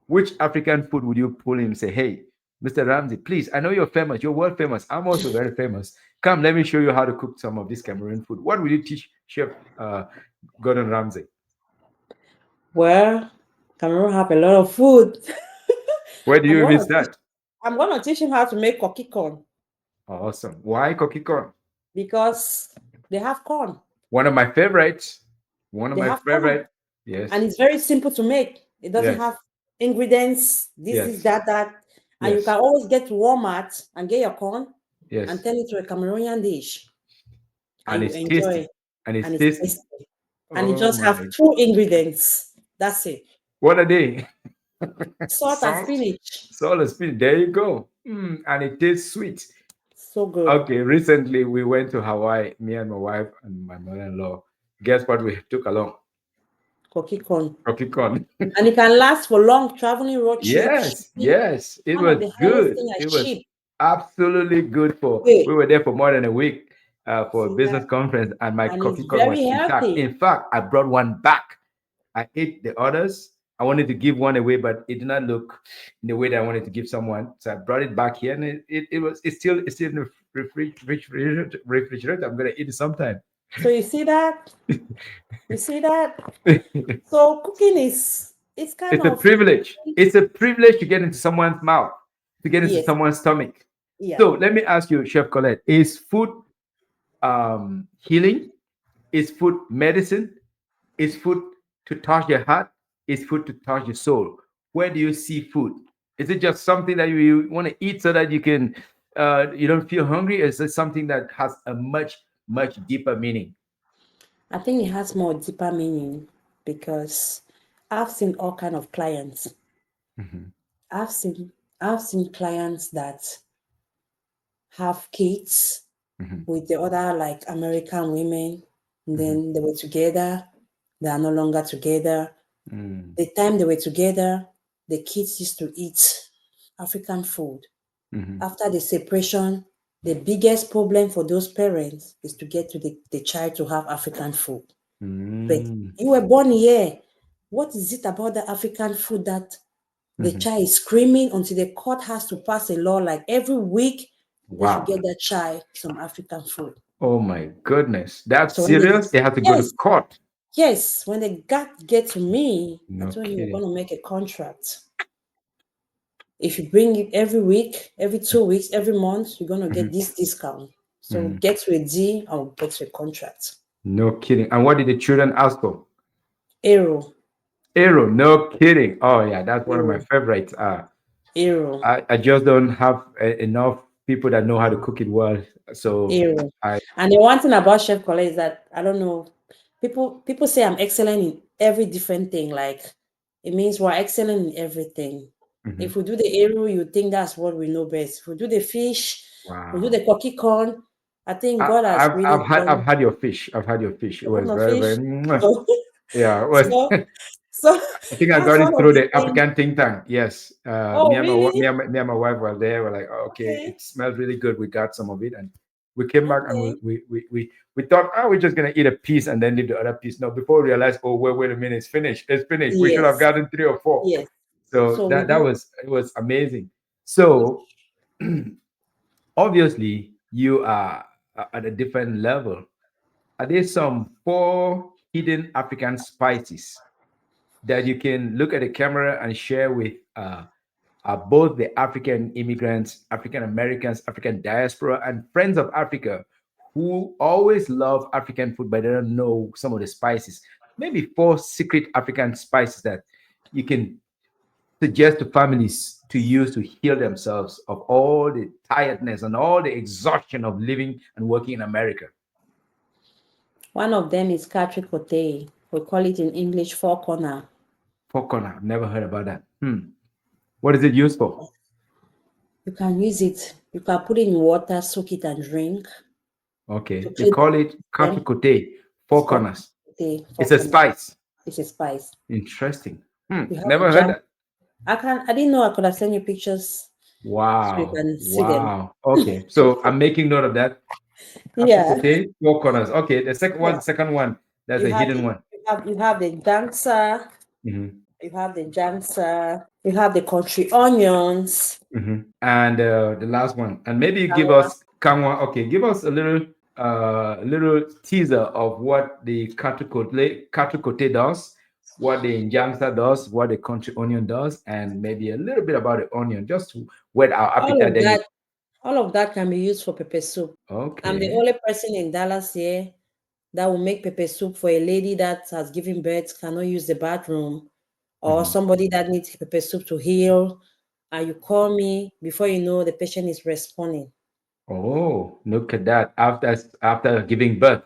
which African food would you pull him and say, hey, Mr. Ramsay, please, I know you're famous, you're world famous. I'm also very famous. Come, let me show you how to cook some of this Cameroon food. What will you teach Chef Gordon Ramsay? Well, Cameroon have a lot of food. Where do I'm you even gonna teach. start? I'm gonna teach him how to make cocky corn Awesome. Why cookie corn? because they have corn. One of my favorites. One of They my have corn, favorite. Yes. and it's very simple to make. It doesn't Yes. have ingredients. This, Yes. that, and you Yes. can always get to Walmart and get your corn and Yes. turn it to a Cameroonian dish, and And you it's enjoy tasty. it, And it's and it's tasty. tasty. And it Oh just have my. two ingredients. That's it: What are they? salt and Salt. spinach. Salt and spinach. There you go. And it tastes sweet. So good. Okay. Recently, we went to Hawaii, me and my wife and my mother in law. Guess what we took along? Cocky corn. Cookie corn. And it can last for long traveling road trip. Yes, Shipping. yes, it One of was the highest good. thing I It was ship. absolutely good for. We Wait, were there for more than a week for a see business that? conference, and my And it's coffee con was very intact. healthy. In fact, I brought one back. I ate the others. I wanted to give one away, but it did not look in the way that I wanted to give someone. So I brought it back here, and it's still in the refrigerator. I'm gonna eat it sometime. So you see that? You see that? So cooking is it's kind It's a of privilege. It's a privilege to get into someone's mouth, to get into yes, someone's stomach. yeah. So let me ask you, Chef Colette, is food healing? Is food medicine? Is food to touch your heart? Is food to touch your soul? Where do you see food? Is it just something that you want to eat so that you don't feel hungry? Or is it something that has a much, much deeper meaning? I think it has more deeper meaning because I've seen all kind of clients. Mhm, I've seen I've seen clients that have kids mhm, with the other like American women. And mhm, then they were together. They are no longer together. mm, The time they were together, the kids used to eat African food. mhm, After the separation, the biggest problem for those parents is to get to the child to have African food. But mm, you were born here. What is it about the African food that the mhm. child is screaming until the court has to pass a law like every week they should Wow. get that child some African food? Oh my goodness. That's So when they serious? They have to go to yes, court. yes, when they get to me, I No told him we're kidding. gonna make a contract. If you bring it every week, every 2 weeks, every month, you're gonna get Mhm, this discount. So mhm. get to a deal, I'll get to a contract. No kidding. And what did the children ask for? Arrow, Arrow. No kidding. Oh yeah, that's one of my arrow, favorites. arrow, I just don't have enough people that know how to cook it well. So arrow. I. And the one thing about Chef Collette is that I don't know, people say I'm excellent in every different thing. Like it means we're excellent in everything. Mhm. If we do the arrow, you think that's what we know best. If we do the fish, we do Wow. the cocky corn. I think God has really I've done had your fish. I've had your fish. It the was kind of very very. fish. Mwah. So Yeah. It was. so so I think I that's got one it of through the the things. African think tank. Yes. Oh, really? Me and my wife were there. We're like, oh, okay, Okay, it smells really good. We got some of it, and we came back and okay. we thought, oh, we're just gonna eat a piece and then leave the other piece. No, before we realized, oh, wait a minute, it's finished. It's finished. We should have Yes, gotten three or four. yes. So So we that do. was it was amazing. So obviously you are at a different level. Are there some four hidden African spices that you can look at the camera and share with both the African immigrants, African Americans, African diaspora, and friends of Africa who always love African food, but they don't know some of the spices. Maybe four secret African spices that you can suggest to families to use to heal themselves of all the tiredness and all the exhaustion of living and working in America. One of them is catricote. We call it in English four corner. Four corner, I've never heard about that. What is it used for? You can use it. You can put it in water, soak it, and drink to Okay, they clean up call it them. catricote, It's four called corners. catricote, four It's a corner. spice. It's a spice. Interesting. You have the Never heard jam. that. I didn't know I could have sent you pictures so you Wow. can see them. Wow. Okay. So I'm making note of that. Yeah. Capricote, four corners. Okay. The second Yeah. one, second one. That's You a have hidden the one. you have the dancer. Hmm. You have the jansa. You have the country onions. And the last one. And maybe you give Kanwa. us Kanwa. Okay. Give us a little teaser of what the capricote does, what the injamsa does, what the country onion does, and maybe a little bit about the onion, just to whet our All appetite. of Then you. that, all of that can be used for pepper soup. I'm the Okay. only person in Dallas here that will make pepper soup for a lady that has given birth, cannot use the bathroom, or Mhm. somebody that needs pepper soup to heal. And you call me before you know the patient is responding. Oh, look at that. After giving birth,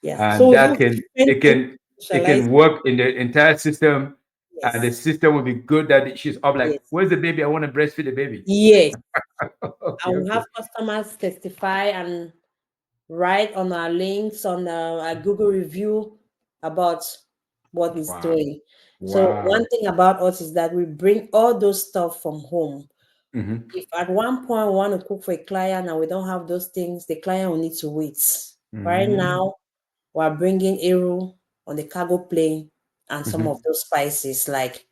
Yeah. So and we that have can different it things can to it specialize. can work in the entire system, and the Yes. system will be good. That she's up like, Yes. where's the baby? I want to breastfeed the baby. Yes. I Okay, will okay. have customers testify and write on our links on our Google review about what it's Wow, doing. So one wow. thing about us is that we bring all those stuff from home. Mm-hmm. If at one point we want to cook for a client and we don't have those things, the client will need to wait. Right Mm-hmm. now, we're bringing Eru on the cargo plane and some Mm-hmm. of those spices. Like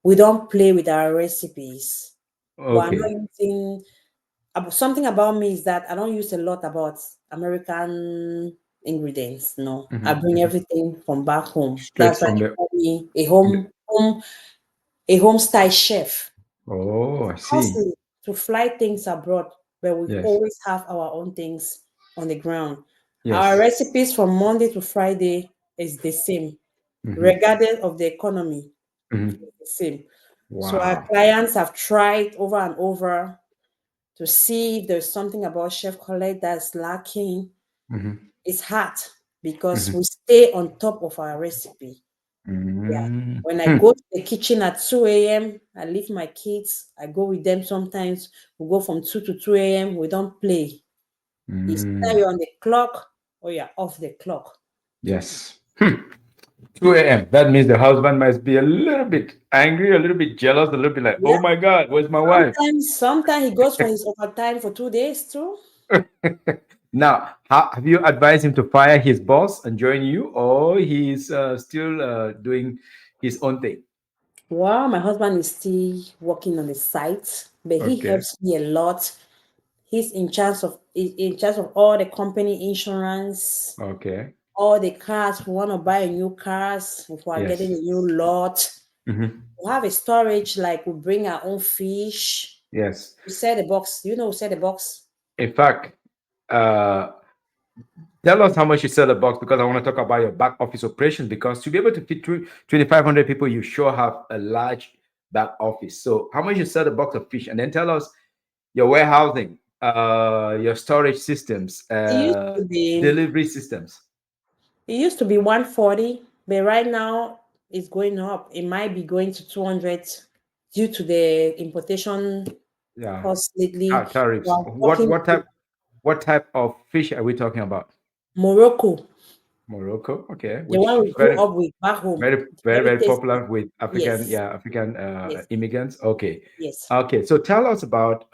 we don't play with our recipes. We're not Okay. using something about me is that I don't use a lot about American ingredients. No, I Mm-hmm. bring Mm-hmm. everything from back home. Straight That's why from they the, call me from the. a home style chef. Oh, I see. Costly to fly things abroad, but we Yes. always have our own things on the ground. Our Yes. recipes from Monday to Friday is the same, Mm-hmm. regardless of the economy. Mm-hmm. It's the same. So our Wow. clients have tried over and over to see if there's something about Chef Collette that's lacking. Mm-hmm. It's hard because Mm-hmm. we stay on top of our recipe. Yeah. When I Mm-hmm. go to the kitchen at 2 a.m., I leave my kids. I go with them sometimes. We go from 2 to 2 a.m. We don't play. It's either Mm. you're on the clock or you're off the clock. Yes. 2 a.m. That means the husband must be a little bit angry, a little bit jealous, a little bit like, Yeah. oh my God, where's my wife? Sometimes he goes for his overtime for 2 days too. Now, have you advised him to fire his boss and join you, or he's still doing his own thing? Well, my husband is still working on the site, but he Okay. helps me a lot. He's in charge of all the company insurance, Okay. all the cars. If we want to buy a new cars, if we are getting Yes. a new lot. Hmm. We have a storage, like we bring our own fish. Yes. We sell the box. Do you know we sell the box? In fact, uh, tell us how much you sell a box, because I want to talk about your back office operations. Because to be able to fit through 2,500 people, you sure have a large back office. So, how much you sell a box of fish, and then tell us your warehousing, your storage systems, It used to be delivery systems. it used to be 140, but right now it's going up. It might be going to 200 due to the importation Yeah, cost lately. tariffs. We're What talking what to type what type of fish are we talking about? Morocco, Morocco, okay, the which one is we grew very up with back home. very It's very very very tasty. popular with African, Yes, yeah, African yes, immigrants. Okay, yes. okay. So tell us about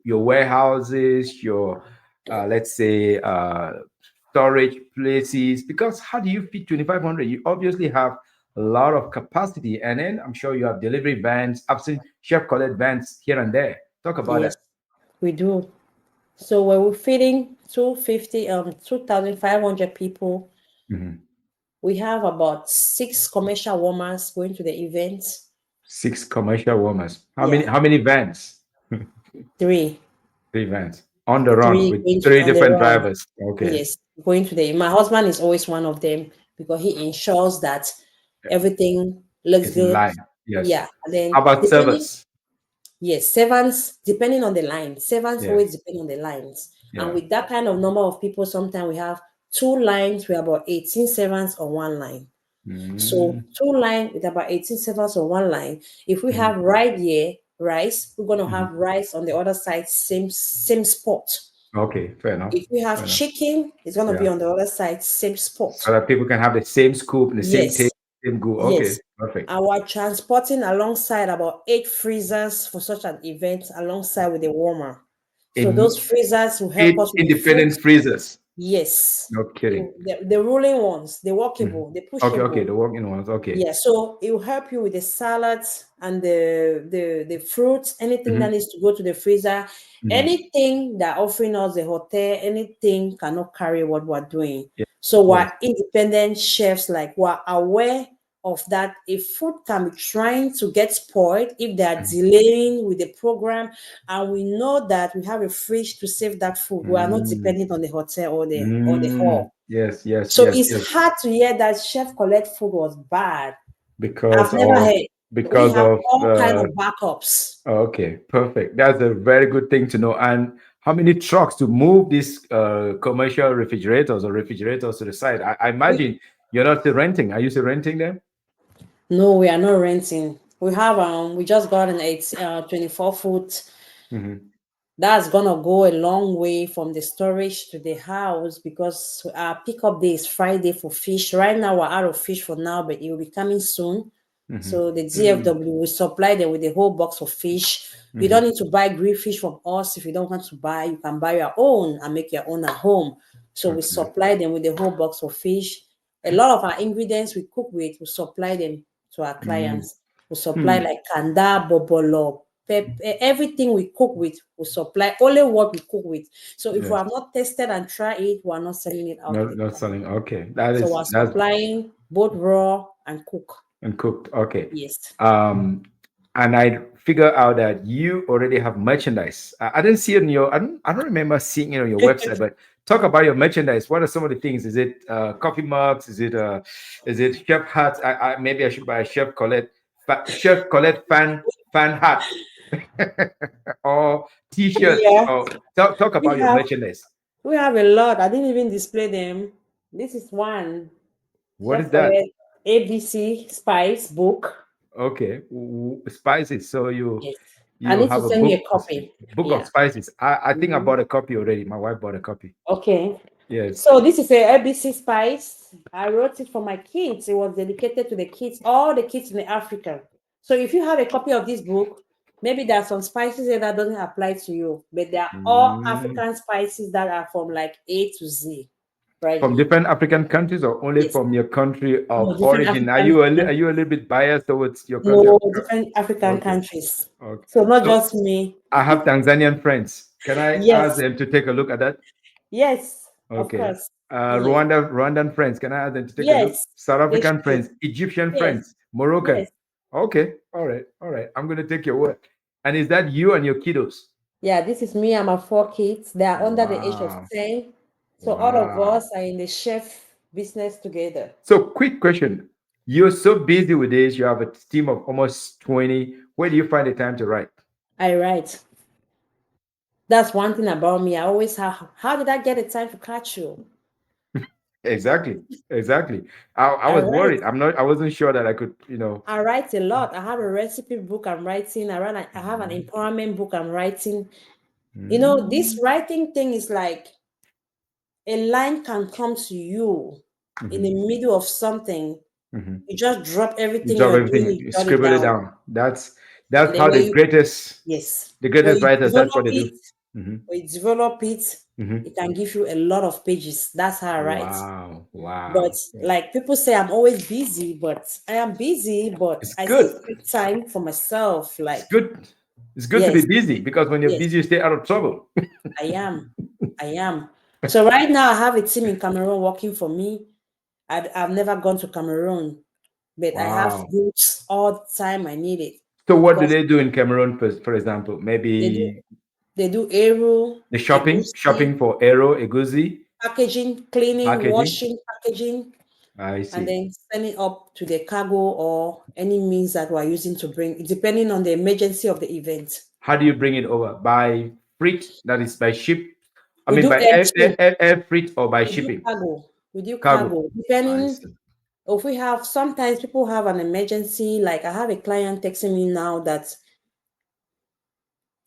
your warehouses, your let's say storage places. Because how do you fit 2,500? You obviously have a lot of capacity, and then I'm sure you have delivery vans. I've seen Chef Collette vans here and there. Talk about Yes, that. we do. So when we're feeding 2,500 people, Mhm. we have about six commercial warmers going to the events. Six commercial warmers. How many? Yeah, How many vans? three. Three vans. On the run three with going three on the different run. drivers. Okay. Yes, going to the. My husband is always one of them because he ensures that everything looks It's in good. line. Yes. Yeah, and then How about depending, servers? yes, servants depending on the line. Servants Yeah. always depend on the lines, and Yeah. with that kind of number of people, sometimes we have two lines. We have about 18 servants on one line. So Mm, two line with about 18 servers on one line. If we mhm, have right here rice, we're gonna mhm. have rice on the other side, same spot. Okay, fair enough. If we Fair have enough. chicken, it's gonna be Yeah. on the other side, same spot. So that people can have the same scoop and the same Yes, taste, same go. Okay, yes. perfect. And we're transporting alongside about 8 freezers for such an event alongside with the warmer. So those In freezers will help eight us with the food. independent freezers. Yes. No kidding. The rolling ones, the Mhm. walkable, the Okay, okay, pushable. the working ones. Okay. Yeah, so it will help you with the salads and the fruits, anything that Hmm. needs to go to the freezer, Hmm. anything that offering us the hotel, anything cannot carry what we're doing. Yeah. So we're Yes. independent chefs, like we're aware of that. If food can be trying to get spoiled, if they are Mhm. delaying with the program, and we know that we have a fridge to save that food, we are not Mm. dependent on the hotel or the Mm. hall. Yes, yes, So yes, it's yes. hard to hear that Chef Collette food was bad. I've Because never of heard. We because have of all kind of backups. okay, perfect. That's a very good thing to know. And how many trucks to move these commercial refrigerators to the side? I We imagine you're not still renting. Are you still renting them? no, we are not renting. We just got an 24 foot. Hmm. That's gonna go a long way from the storage to the house because our pickup day is Friday for fish. Right now we're out of fish for now, but it will be coming soon. Hmm. So the Mm. DFW will supply them with a whole box of fish. You don't Hmm. need to buy grilled fish from us if you don't want to buy. You can buy your own and make your own at home. So we Okay. supply them with a whole box of fish. A lot of our ingredients we cook with, we supply them to our Mm. clients. We supply Hmm. like kanda, bobolo, pepper, everything we cook with, we supply only what we cook with. So if we Yes. have not tested and tried it, we are not selling it out to Not the not public. selling. Okay. That So is we're that's supplying both raw and cook. and cooked. Okay. Yes. Um, and I figure out that you already have merchandise. I didn't see it on your. I don't remember seeing it on your website. But talk about your merchandise. What are some of the things? Is it coffee mugs? Is it chef hats? Maybe I should buy a Chef Collette fan hat or t-shirts. Yeah, Or talk we about your have merchandise. we have a lot. I didn't even display them. This is one What is Chef that? Collette ABC Spice book. Okay, spices. So you Yes. I you need to have a send you book a copy. book of Yeah. spices. I think I Mhm. bought a copy already. My wife bought a copy. Okay. Yes. So this is a ABC Spice. I wrote it for my kids. It was dedicated to the kids, all the kids in the Africa. So if you have a copy of this book, maybe there are some spices there that doesn't apply to you, but they are all Mm. African spices that are from like A to Z right From here. different African countries or only Yes. from your country No, of different origin? Are African you are countries. you a little bit biased towards your country No, of different African okay. countries. Okay. So not So just me. I have Tanzanian friends. Can I ask Yes, them to take a look at that? yes, of Okay. course. Yes, Rwandan friends. Can I ask them to take a look? yes, South they African should. friends, Egyptian Yes, friends, Moroccan. yes. Okay. All right. All right. I'm gonna take your word. And is that you and your kiddos? Yeah, this is me and my 4 kids. They are under the age of Wow. 10. So all of Wow. us are in the chef business together. So quick question. You're so busy with this, you have a team of almost 20. Where do you find the time to write? I write. That's one thing about me. I always have, how did I get the time to catch you? Exactly. Exactly. I I was write. worried. I wasn't sure that I could. I write a lot. I have a recipe book I'm writing. I have an Mhm. empowerment book I'm writing. This Mm. writing thing is like a line can come to you in the Mhm. middle of something. Mhm. You just drop You everything drop you're doing, everything, you you jot it scribble it down. down. That's And then how when the you, greatest yes, the when greatest you writers, that's develop what they it, do. Hmm. when you develop it, Hmm. it can give you a lot of pages. That's how I write. Wow. But Wow. like people say, I'm always busy, but I am busy, but It's I still good. take time for myself. It's Like, good. It's good to be yes, busy because when you're yes, busy, you stay out of trouble. I am. I am. So right now I have a team in Cameroon working for me. I've never gone to Cameroon, but I have Wow. books all the time I need it So what do because they do in Cameroon, for example? they do Maybe. They do Eru, The shopping Egusi, for Aero, Egusi, packaging, cleaning, packaging. washing, packaging, I and see. then send it up to the cargo or any means that we're using to bring, depending on the emergency of the event. How do you bring it over? By freight, that is by ship. I We mean, do by air too. air freight or by We do shipping. cargo. We do Cargo. cargo. I Depending see. if we have, sometimes people have an emergency. Like I have a client texting me now that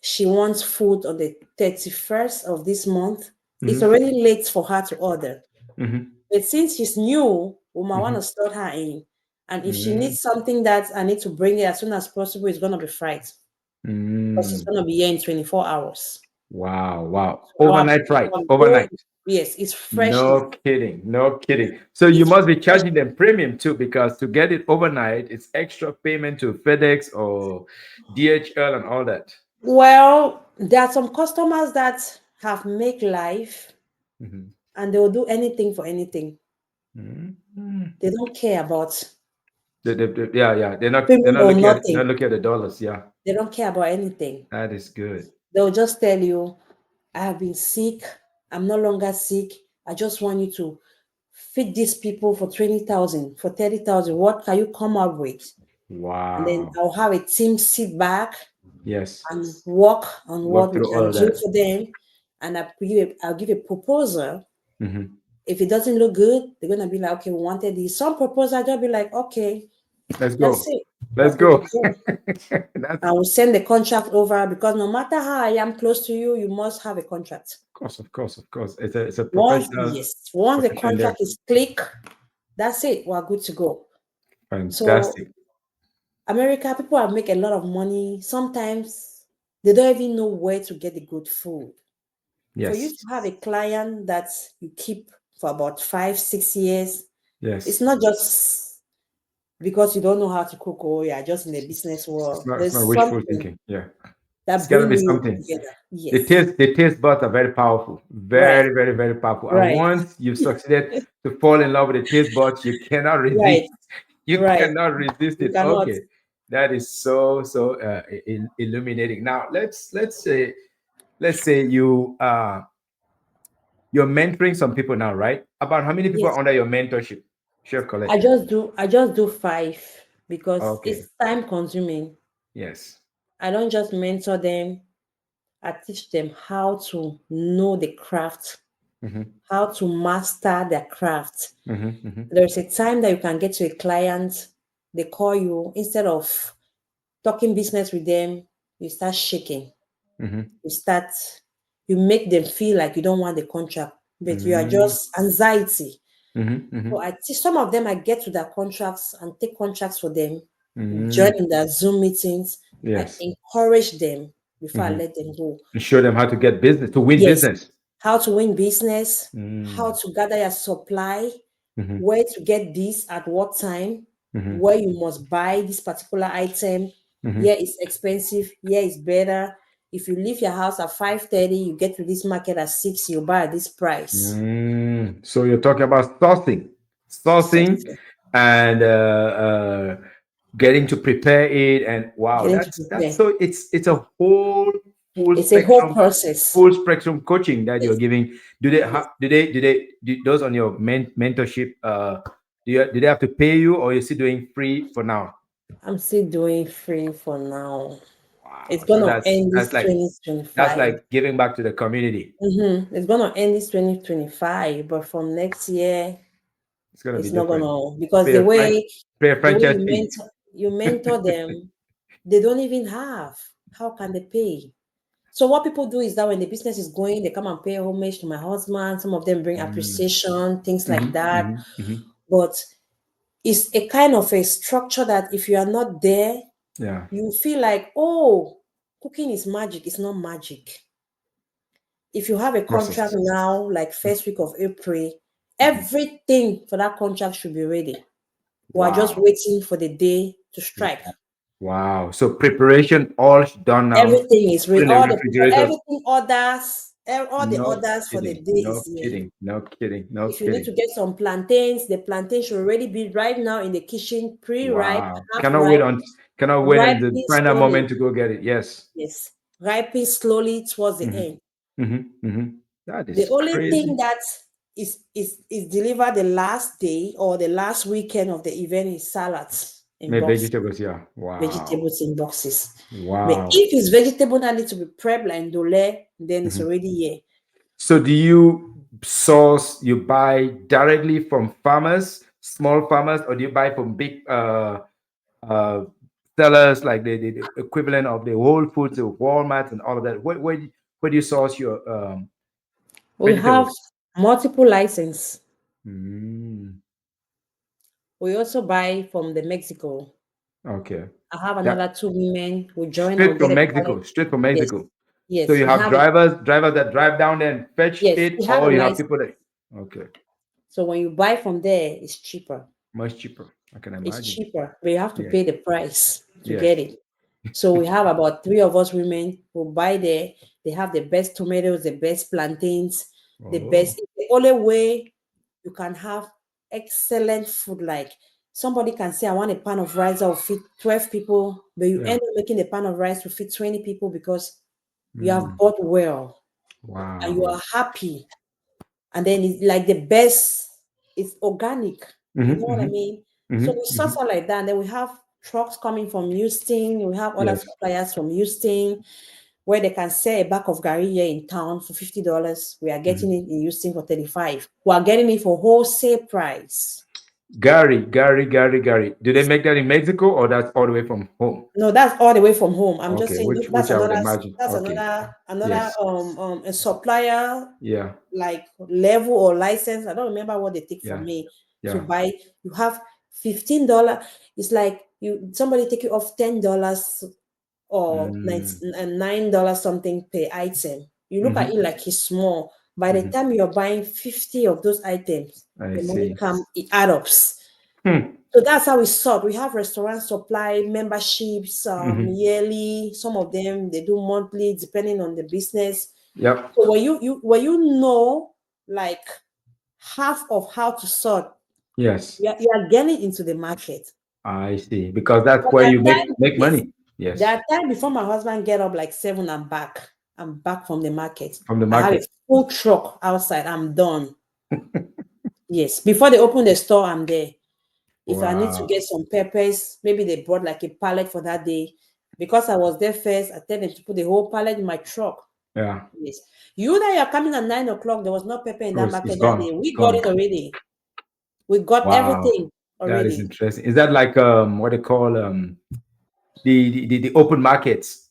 she wants food on the 31st of this month. It's Mm-hmm. already late for her to order. Mm-hmm. But since she's new, we might want Mm-hmm. to slot her in. And if she Mm-hmm. needs something that I need to bring it as soon as possible, it's gonna be fried. Because it's Mm. gonna be here in 24 hours. Wow. Wow. So our Overnight food flight. can go, Overnight. yes, it's fresh now. No kidding. No kidding. So you It's must be fresh. charging them premium too, because to get it overnight, it's extra payment to FedEx or DHL and all that. Well, there are some customers that have make life Mhm. and they will do anything for anything. Mhm. They don't care about Yeah, yeah. They're premium not or looking at nothing. not looking at the dollars. Yeah, They don't care about anything. that is good. They'll just tell you, I have been sick. I'm no longer sick. I just want you to feed these people for 20,000, for 30,000. What can you come up with? And then Wow. I'll have a team sit back Yes. and work on Work what we through can all do that. for them. And I'll give a proposal. Hmm. If it doesn't look good, they're gonna be like, okay, we wanted this. Some proposal, they'll be like, okay, Let's that's go. it. We're Let's good to go. go. That's I will send the contract over because no matter how I am close to you, you must have a contract. of course, of course, of course. It's a Once, professional yes, once the profession there. contract is click, that's it. We're good to go. So Fantastic. America, people have make a lot of money. Sometimes they don't even know where to get the good food. For you to Yes. have a client that you keep for about 5, 6 years, it's Yes. not just because you don't know how to cook or you're just in the business It's world. not. It's not There's wishful something thinking. Yeah. It's that gotta bring be you something. together. The Yes. taste buds are very powerful, Right. very, very, very powerful. And Right. once you've succeeded to fall in love with the taste buds, you cannot resist. Right. You Right. cannot resist You it. cannot. Okay, that is so illuminating. Now let's say you're mentoring some people now, right? About how many people Yes. are under your mentorship, Chef Collette? I just do five because Okay. it's time consuming. Yes. I don't just mentor them. I teach them how to know the craft, Mm-hmm. how to master their craft. Mm-hmm. Mm-hmm. There's a time that you can get to a client, they call you, instead of talking business with them, you start shaking. Mm-hmm. You start, you make them feel like you don't want the contract, but you are Mm-hmm. just anxiety. Mm-hmm. Mm-hmm. So I teach some of them, I get to their contracts and take contracts for them, Mm-hmm. join in their Zoom meetings. I Yes. encourage them before I Mm-hmm. let them go. And show them how to get business, to win Yes, business. how to win business, how Mm. to gather your supply, Mhm, where to get this at what time, mhm, where you must buy this particular item. mhm. Here is expensive, here is better. If you leave your house at 5:30, you get to this market at 6, you buy at this price. So you're talking about sourcing, So and getting to prepare it, and wow, getting to that's prepare. so it's a whole full It's a whole spectrum, process. full spectrum coaching that you're Yes, giving. yes. Do those on your mentorship? Do they have to pay you, or you're still doing free for now? I'm still doing free for now. It's Wow, so gonna that's end that's this like that's 2025. like giving back to the community. It's gonna end this 2025, but from next year, It's gonna be it's not different. gonna, because Pay a fran- pay a the way franchise fee. you mentor them, they don't even have. How can they pay? So what people do is that when the business is going, they come and pay homage to my husband. Some of them bring Mm. appreciation, things like Mhm, that. mhm, mhm. But it's a kind of a structure that if you are not there, Yeah, you feel like, oh, cooking is magic. It's not magic. If you have a contract process. now, like first week of April, Mhm. everything for that contract should be ready. We are just Wow. waiting for the day to strike. Wow. So preparation all done now. Everything is Put ready. in the All the refrigerator. everything orders, all the No orders for the kidding. day No is here. kidding. No kidding. No If you need kidding. to get some plantains, the plantain should already be right now in the kitchen, pre-ripe, Wow. half ripe, Cannot wait on ripe the this final morning. moment to go get it. Yes. Yes. ripen slowly towards the Mm-hmm. end. Mm-hmm. That The is only thing crazy. that is delivered the last day or the last weekend of the event is salads in Made boxes, vegetables, yeah. Wow. vegetables in boxes. But Wow. if it's vegetable that need to be prepped like dole, then it's Mhm. already here. So do you source, you buy directly from farmers, small farmers, or do you buy from big uh sellers like the equivalent of the Whole Foods, the Walmart and all of that? Where do you source your We have vegetables? multiple license. Mm, We also buy from the Mexico. okay. I have That another two women who join and straight get from a pallet. Mexico, straight from Yes, Mexico. So yes, you have drivers that drive down there and fetch yes, it, we have a or you have license. people that okay, So when you buy from there, it's cheaper. much cheaper. I can It's imagine. cheaper, but you have to Yes. pay the price to Yes. get it. So we have about three of us women who buy there. They have the best tomatoes, the best plantains, the Oh. best. It's the only way you can have excellent food. Like somebody can say, I want a pan of rice that will feed 12 people, but you Yeah. end up making a pan of rice to feed 20 people because you have Mm. bought well and you Wow. are happy. And then it's like the best, it's organic. You know Mm-hmm, what I mm-hmm, mean? So we mm-hmm, mm-hmm. suffer like that. And then we have trucks coming from Houston. We have other Yes. suppliers from Houston where they can sell a bag of Gary here in town for $50. We are Mm-hmm. getting it in Houston for 35. We are getting it for wholesale price. Gary. Do they make that in Mexico or that's all the way from home? No, that's all the way from home. I'm just Okay, saying which I would imagine. that's Okay. another Yes. a supplier Yeah. like level or license. I don't remember what they take from Yeah. me to Yeah. buy. You have $15. It's like you somebody take you off $10 or Mm. $9 something per item. You look at Mm-hmm. it like it's small. By the Mm-hmm. time you're buying 50 of those items, I the money see. come, it adds up. Hmm. So that's how we sort. We have restaurant supply memberships, Mm-hmm. yearly. Some of them they do monthly, depending on the business. Yep. So when you know like half of how to sort, Yes. you are getting into the market. I see. Because that's But where there you are times, make yes, money. there Yes. are times before my husband get up like 7, I'm back. I'm back from the market. From the I have a market. full truck outside. I'm done. Yes, before they open the store, I'm there. If I need to Wow. get some peppers, maybe they brought like a pallet for that day. Because I was there first, I tell them to put the whole pallet in my truck. Yeah. Yes. You that you're coming at 9 o'clock, there was no pepper in Oh, that it's market that gone. day. It's We got gone. it already. We got Wow. everything That is already. interesting. Is that like what they call the open markets,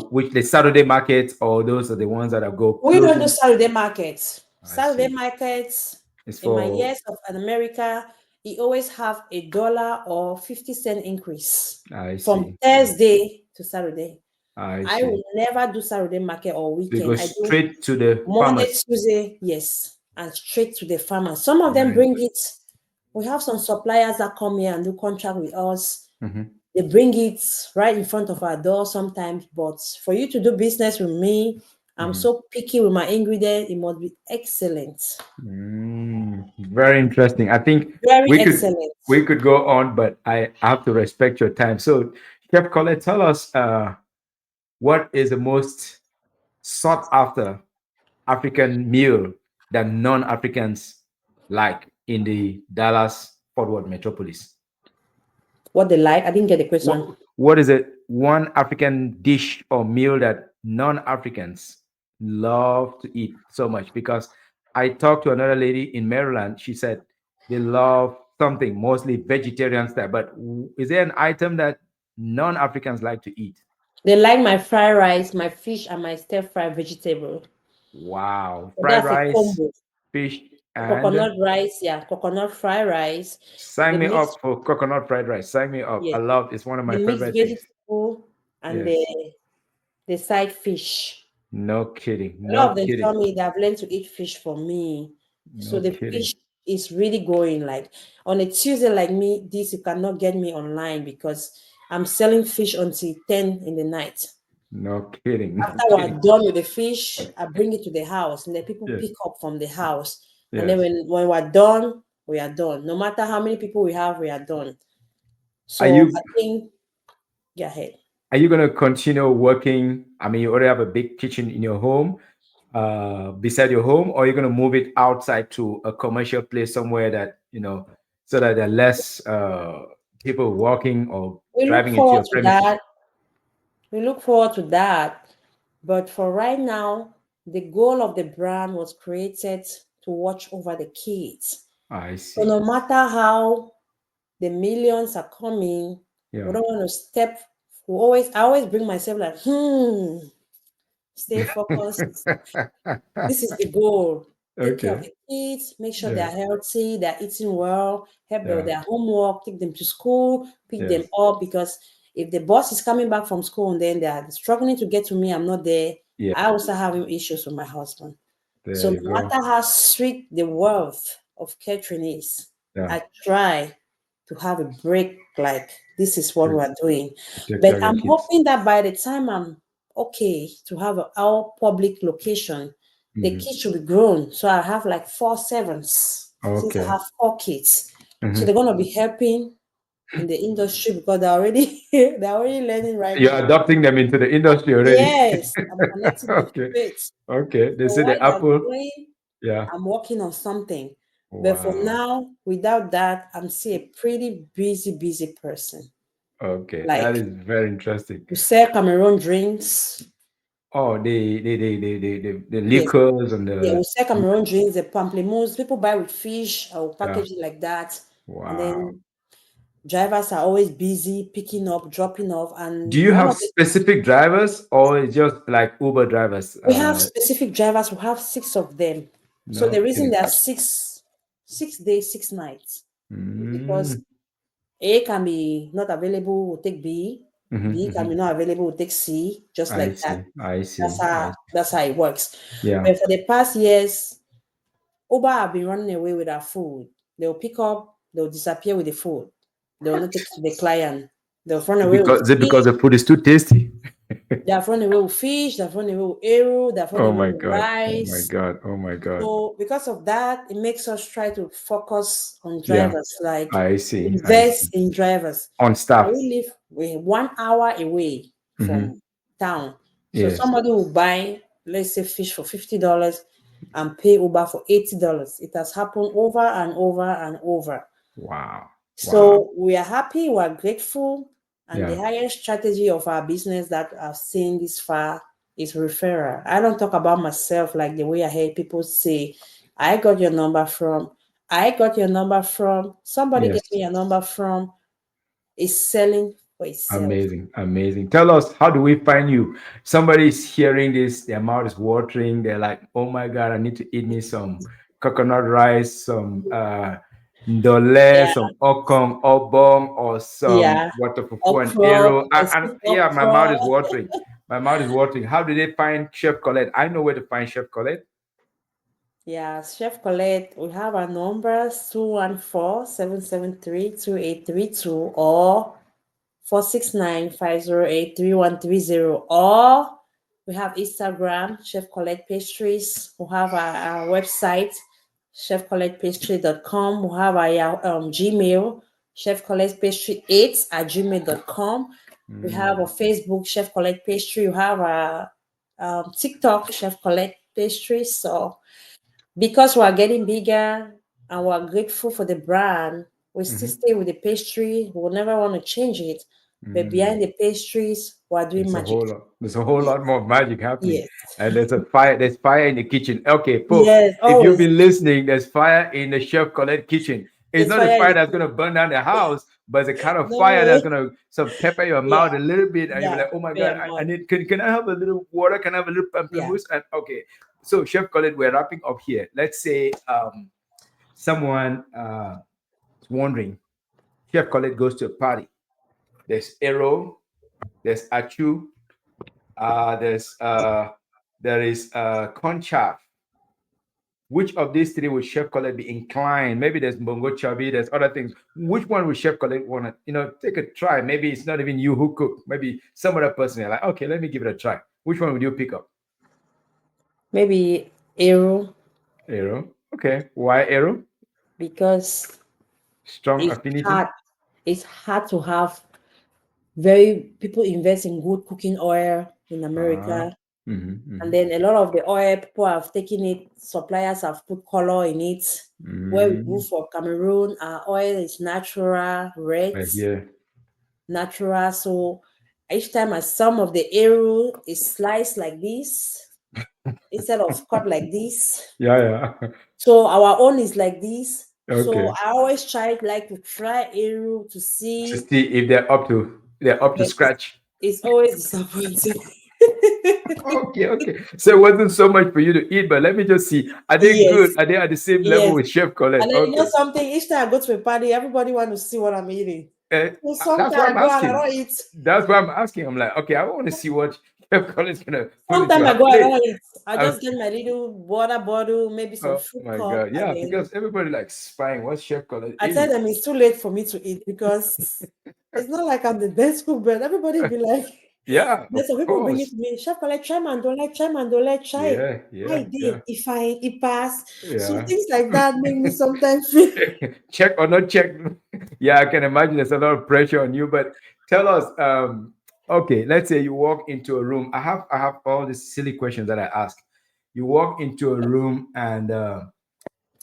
which the Saturday markets, or those are the ones that are go We don't do closing? Saturday markets. I Saturday see. markets, It's in my for years of in America, it always have a dollar or 50 cent increase I from see. Thursday to Saturday. I I will see. never do Saturday market or They go weekend. I do straight to the Monday, farmers. Tuesday, yes, and straight to the farmer. Some of them Very bring it. interesting. We have some suppliers that come here and do contract with us. Hmm. They bring it right in front of our door sometimes. But for you to do business with me, I'm Hmm. so picky with my ingredients. It must be excellent. Very interesting. I think Very we could excellent. we could go on, but I have to respect your time. So, Chef Colette, tell us what is the most sought after African meal that non-Africans like in the Dallas Fort Worth metropolis? What they like, I didn't get the What question. what is it? One African dish or meal that non-Africans love to eat so much? Because I talked to another lady in Maryland. She said they love something mostly vegetarian style. But is there an item that non-Africans like to eat? They like my fried rice, my fish, and my stir fried vegetable. Wow, So fried that's a rice, combo. fish, and Coconut rice, yeah, coconut fried rice. sign The me mixed up for coconut fried rice. Sign me up. I Yes, love it's one of my the mixed favorite things. vegetable and Yes. the side fish. No kidding. A lot No of them tell kidding. me they've learned to eat fish from me. So No the kidding. fish is really going like on a Tuesday like me, this you cannot get me online because I'm selling fish until 10 in the night. No kidding. No After we're kidding. done with the fish, I bring it to the house and then people Yes. pick up from the house. And then Yes. when we're done, we are done. No matter how many people we have, we are done. Are So you I think, go ahead. are you gonna continue working? I mean, you already have a big kitchen in your home, beside your home, or you're gonna move it outside to a commercial place somewhere that so that there are less people walking or We look driving into forward your to premises. that. We look forward to that. But for right now, the goal of the brand was created to watch over the kids. I So no see. matter how the millions are coming, we Yeah. don't want to step. I always bring myself like, stay focused. This is the goal. Take care of Okay. the kids, make sure Yeah. they're healthy, they're eating well, help them with Yeah. their homework, take them to school, pick them Yes. up. Because if the boss is coming back from school and then they're struggling to get to me, I'm not there. Yeah. I also having issues with my husband. There So you no go. matter how sweet the wealth of catering is, Yeah. I try to have a break like this is what To, we're doing. to take But care of your I'm kids. hoping that by the time I'm okay to have our public location, the Hmm. kids should be grown. So I have like four servants since I Okay. have four kids. So they're Hmm. gonna be helping in the industry because they're already they're already learning right You're now. adopting them into the industry already. Yes, I'm connecting them Okay. straight. Okay. They So say while the they're apple. growing, Yeah. I'm working on something. But for Wow. now, without that, I'm still a pretty busy person. Okay. That Like is very interesting. we sell Cameroon drinks. Oh, the Yes. liquors and Yeah, we the sell Cameroon drinks, the pamplemousse. People buy with fish. I will yeah. package it like that. And Wow. then drivers are always busy picking up, dropping off. Do And you one have of the specific drivers or it's just like Uber drivers? we have specific drivers. We have six of them. So No the reason kidding. there are 6 days, 6 nights is because Mm. A can be not available, we'll take B. B can Hmm. be not available, we'll take C, just I like that. see. I That's see. how that's how it works. Yeah. But for the past years, Uber have been running away with our food. They'll pick up, they'll disappear with the food. They'll not take it to the client. They'll run away with Is it because fish. the food is too tasty? They've run away with fish. They've run away with arrow. They've run Oh away my with god. Oh my rice. god. Oh my god. So because of that, it makes us try to focus on Yeah. drivers, like I see. I invest see. in drivers. On Now staff. we live we're 1 hour away Hmm. from town. So Yes. somebody will buy, let's say, fish for $50 and pay Uber for $80. It has happened over and over and over. Wow. Wow. So we are happy, we are grateful, and the Yeah. highest strategy of our business that I've seen this far is referral. I don't talk about myself like the way I hear people say, I got your number from, I got your number from, somebody Yes. gave me a number from, is selling for itself. Amazing, amazing. Tell us, how do we find you? Somebody's hearing this, their mouth is watering. They're like, "Oh my god, I need to eat me some coconut rice, some ndole, Yeah, some okong, obong, or some yeah. waterfufu and Okra, arrow." And pepper yeah, my okra. mouth is watering. My mouth is watering. How do they find Chef Colette? I know where to find Chef Colette. Yeah, Chef Collette, we have our numbers 214-773-2832 or 469-508-3130, or we have Instagram, Chef Collette Pastries. We have our website, chefcollettepastry.com. We have our Gmail, chefcollettepastry8 at gmail.com. We have a Mm, Facebook, Chef Collette Pastry. We have a TikTok, Chef Collette Pastries. So because we are getting bigger and we're grateful for the brand, we still mhm, stay with the pastry. We'll never want to change it. But mm. behind the pastries, we're doing There's a magic. whole lot. There's a whole Yes. lot more magic happening, Yes. and there's a fire. There's fire in the kitchen. Okay, folks, Yes. if you've Always. been listening, there's fire in the Chef Colette kitchen. It's There's not a fire in fire the that's kitchen. gonna burn down the house, but it's a kind of fire No. that's gonna some pepper your Yeah. mouth a little bit, and you'll be Yeah. like, "Oh my Pepper god, your I mouth. need. Can I have a little water? Can I have a little Yeah. pamplemousse?" And okay, so Chef Colette, we're wrapping up here. Let's say someone is wondering. Chef Colette goes to a party. There's arrow. There's achu. Uh, there's uh, there is conchaff. Which of these three would Chef Colette be inclined? Maybe there's Bongo Chabi, there's other things. Which one would Chef Colette want to, take a try? Maybe it's not even you who cook. Maybe some other person. You're like, okay, let me give it a try. Which one would you pick up? Maybe arrow Arrow. Okay. Why arrow? because Strong it's affinity. hard. It's hard to have Very people invest in good cooking oil in Ah. America. And Mm-hmm. then a lot of the oil, people have taken it, suppliers have put color in it. Where we go Mm-hmm. for Cameroon, our oil is natural, red, Right here. natural. So each time some of the arrow is sliced like this instead of cut like this. Yeah, yeah. So our own is like this. So Okay. I always try like to try arrow to To see, see if they're up to but scratch. it's always disappointing. Okay, okay. So it wasn't so much for you to eat, but let me just see. Are they good? Yes, Are they at the same level yes. with Chef Collette? And then Okay. something, each time I go to a party, everybody want to see what I'm eating. Eh, So that's sometimes why I I'm go and I asking. don't eat. That's why I'm asking. I'm like, okay, I want to see what Chef Collette's gonna put into Sometimes I her go and I plate. don't eat. I I'm, just get my little water bottle, maybe some oh fruit my cup, god, and yeah, then because everybody likes spying what Chef Collette I tell eating. them it's too late for me to eat because it's not like I'm the best cook, but everybody be like, Yeah, there's of some people bring it course. to me, Chef Collect, try mandole, try it. Yeah, How yeah, it did, yeah, it fine, it pass. So yeah. things like that make me sometimes feel. Check or not check. Yeah, I can imagine there's a lot of pressure on you. But tell us, okay, let's say you walk into a room. I have all these silly questions that I ask. You walk into a room and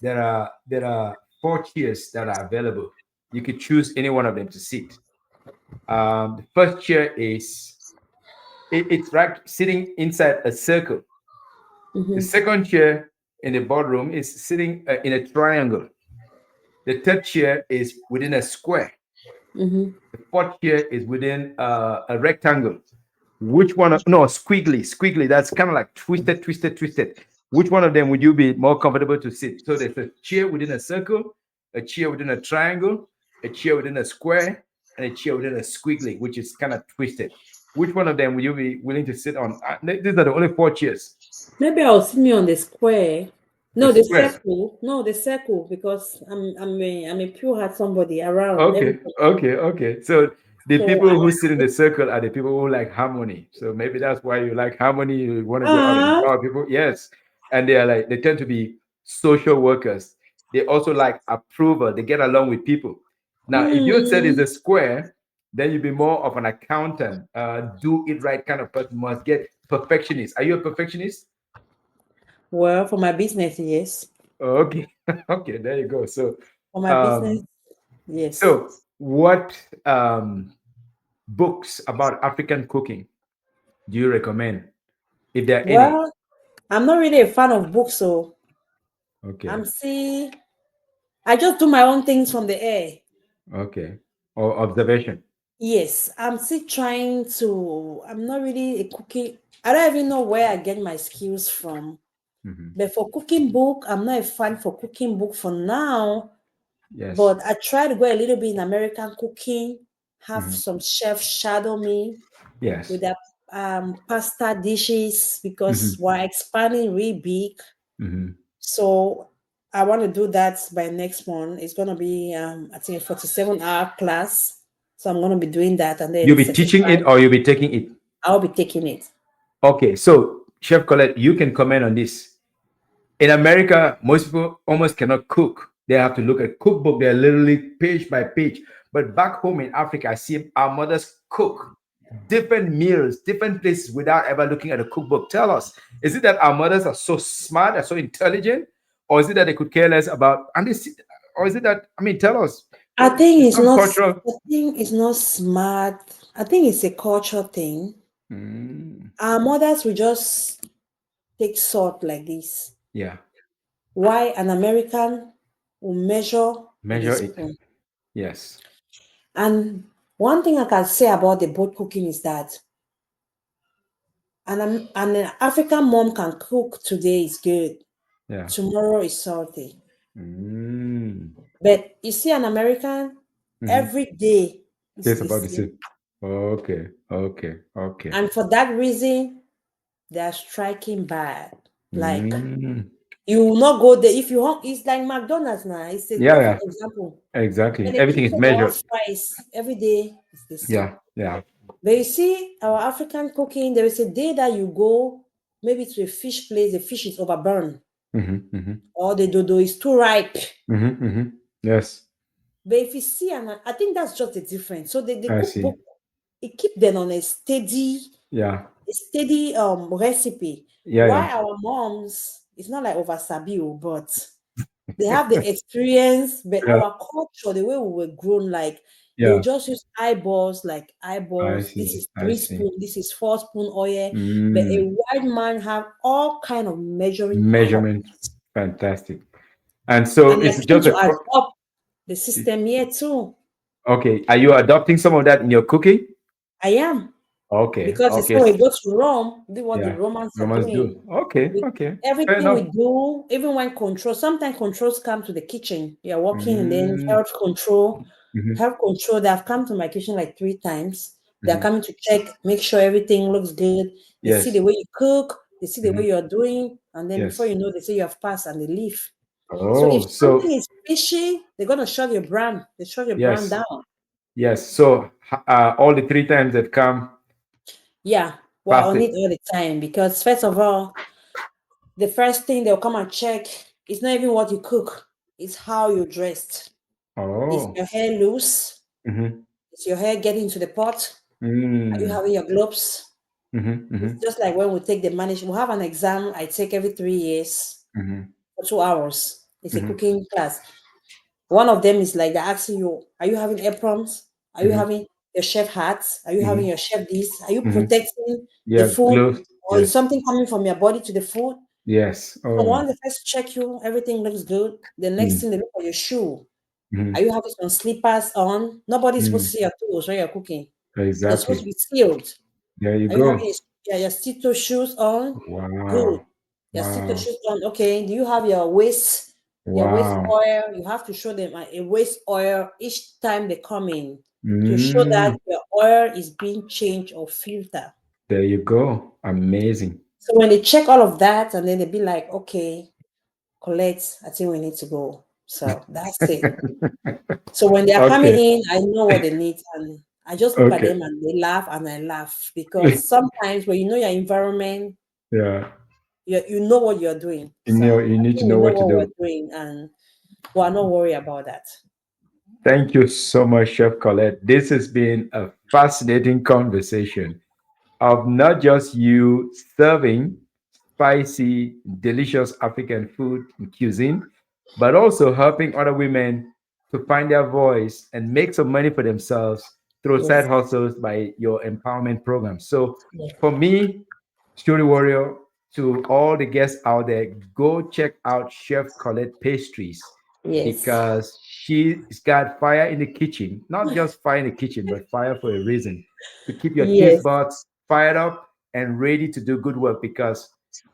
there are four chairs that are available. You could choose any one of them to sit. The first chair is it's right sitting inside a circle. The Mm-hmm, second chair in the boardroom is sitting in a triangle. The third chair is within a square. mm-hmm. The fourth chair is within a rectangle. Which one? No, squiggly, squiggly. That's kind of like twisted, twisted, twisted. Which one of them would you be more comfortable to sit? So there's a chair within a circle, a chair within a triangle, a chair within a square, and a chair within a squiggly, which is kind of twisted. Which one of them would you be willing to sit on? These are the only four chairs. Maybe I'll see me on the square. The No, the square. circle. No, the circle because I'm a pure heart somebody around Okay, everybody. okay, okay. So the So people who sit in the circle are the people who like harmony. So maybe that's why you like harmony. You want to go out and ah, empower people. Yes, and they tend to be social workers. They also like approval. They get along with people. Now, if you said it's hmm. a square, then you'd be more of an accountant, do it right kind of person. Must get perfectionist. Are you a perfectionist? Well, for my business, yes. Oh, okay, okay. There you go. So, For my business, um, yes. so what books about African cooking do you recommend, if there are any? Well, I'm not really a fan of books, so Okay, I'm see. I just do my own things from the air. okay. Or observation. Yes, I'm still trying to. I'm not really a cooking. I don't even know where I get my skills from. Hmm. But for cooking book, I'm not a fan for cooking book for now. Yes. But I try to go a little bit in American cooking, have Hmm. some chefs shadow me Yes. with their pasta dishes because Hmm. we're expanding really big. Hmm. So I want to do that by next month. It's gonna be I think a 47-hour class. So I'm gonna be doing that and then You'll be teaching certified. it or you'll be taking it. I'll be taking it. Okay, so Chef Colette, you can comment on this. In America, most people almost cannot cook. They have to look at cookbook. They're literally page by page. But back home in Africa, I see our mothers cook different meals, different places without ever looking at a cookbook. Tell us, is it that our mothers are so smart, are so intelligent, or is it that they could care less about? Or is it that tell us. I think it's Some not cultural. I think it's not smart. I think it's a culture thing. Mm, Our mothers will just take salt like this. yeah, Why an American will measure with a measure it. spoon. Yes. And one thing I can say about the boat cooking is that an African mom can cook today is good, Yeah. tomorrow is salty. Mm. But you see, an American Hmm. every day is It's the about the same. same. Okay. Okay. Okay. And for that reason, they are striking bad. Like Mm. you will not go there if you want. It's like McDonald's now. It's a Yeah. perfect Yeah. example. Exactly. When they Everything give is you jollof measured. rice every day is the same. Yeah. Yeah. But you see, our African cooking, there is a day that you go maybe to a fish place, the fish is overburned, Mm-hmm. Mm-hmm. or the dodo is too ripe. Mm-hmm. Mm-hmm. Yes. But if you see, and I think that's just the difference. So the I see. cookbook it keep them on Yeah. a steady recipe. Yeah. Why Yeah. our moms, it's not like over Sabio, but they have the experience, but Yeah. our culture, the way we were grown, like they will Yeah. just use eyeballs, like I eyeballs. This see. is I three see. spoon, this is 4 spoon oil. But a Mm. white man have all kind of measuring Measurement. cups. Fantastic. And so And I it's came just to a adopt the system here too. okay. Are you adopting some of that in your cooking? I am. Okay. Because it's Okay. how we go to Rome, do what the Yeah. Romans are Romans doing. do. Okay. We, Okay. Fair everything we enough. do, even when control, sometimes controls come to the kitchen. You're working and then Mm. Mm-hmm. health control, they have come to my kitchen like 3 times. They're Mm-hmm. coming to check, make sure everything looks good. They see the Yes. way you cook, they see the Mm-hmm. way you're doing, and then before Yes. you know, they say you have passed and they leave. So if Oh, something so is fishy, they're gonna shut your brand. They shut your brand yes. down. Yes. So all the three times they've come, Yeah, we're passed on it it. all the time because first of all, the first thing they'll come and check is not even what you cook, it's how you're dressed. Is Oh. your hair loose? Mm-hmm. Is your hair getting to the pot? Are you Mm. having your gloves? Mm-hmm. It's Mm-hmm. just like when we take the management, we have an exam I take every 3 years Mm-hmm. for 2 hours. It's a Mm-hmm. cooking class. One of them is like they're asking you, are you having aprons? Are you Mm-hmm. having your chef hats? Are you having Mm-hmm. your chef this? Are you Mm-hmm. protecting the Yeah. food? Close. Or is Yes. something coming from your body to the food? Yes. So Oh. once they first check you, everything looks good. The next Mm. thing they look at your shoe. Are Mm-hmm. you having some slippers on? Nobody's supposed to Mm. see your toes when you're cooking. They're supposed to Exactly. be sealed. There you Are you having go. your steel shoes on? Good. Wow. Your steel Wow. shoes on. Okay. Do you have your waist Wow. oil? You have to show them a waist oil each time they come in to show that Mm. your oil is being changed or filtered. There you go. Amazing. So when they check all of that and then they be like, okay, Colette, I think we need to go. So that's it. So when they are coming Okay. in, I know what they need, and I just look at Okay. them and they laugh and I laugh because sometimes when you know your environment, Yeah. you know what you're doing. You So know, I you need to think we know know what to what do. we're doing, and we're not worried about that. Thank you so much, Chef Collette. This has been a fascinating conversation of not just you serving spicy, delicious African food and cuisine, but also helping other women to find their voice and make some money for themselves through side Yes, hustles by your empowerment program. So, yes, for me, Story Warrior, to all the guests out there, go check out Chef Collette Pastries yes, because she's got fire in the kitchen, not just fire in the kitchen, but fire for a reason to keep your taste yes. buds fired up and ready to do good work. Because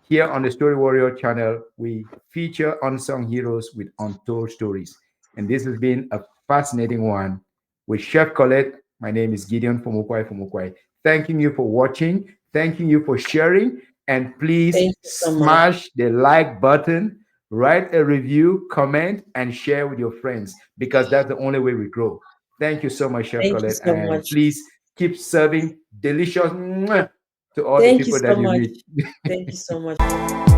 here on the Story Warrior channel, we feature unsung heroes with untold stories. And this has been a fascinating one with Chef Colette. My name is Gideon from Umukwai. Thanking you for watching, thanking you for sharing, and please Thank you so much. smash the like button, write a review, comment, and share with your friends because that's the only way we grow. Thank you so much, Chef Thank you Colette. so And much. please keep serving delicious to all the Thank you people so that you much. meet. Thank you so much.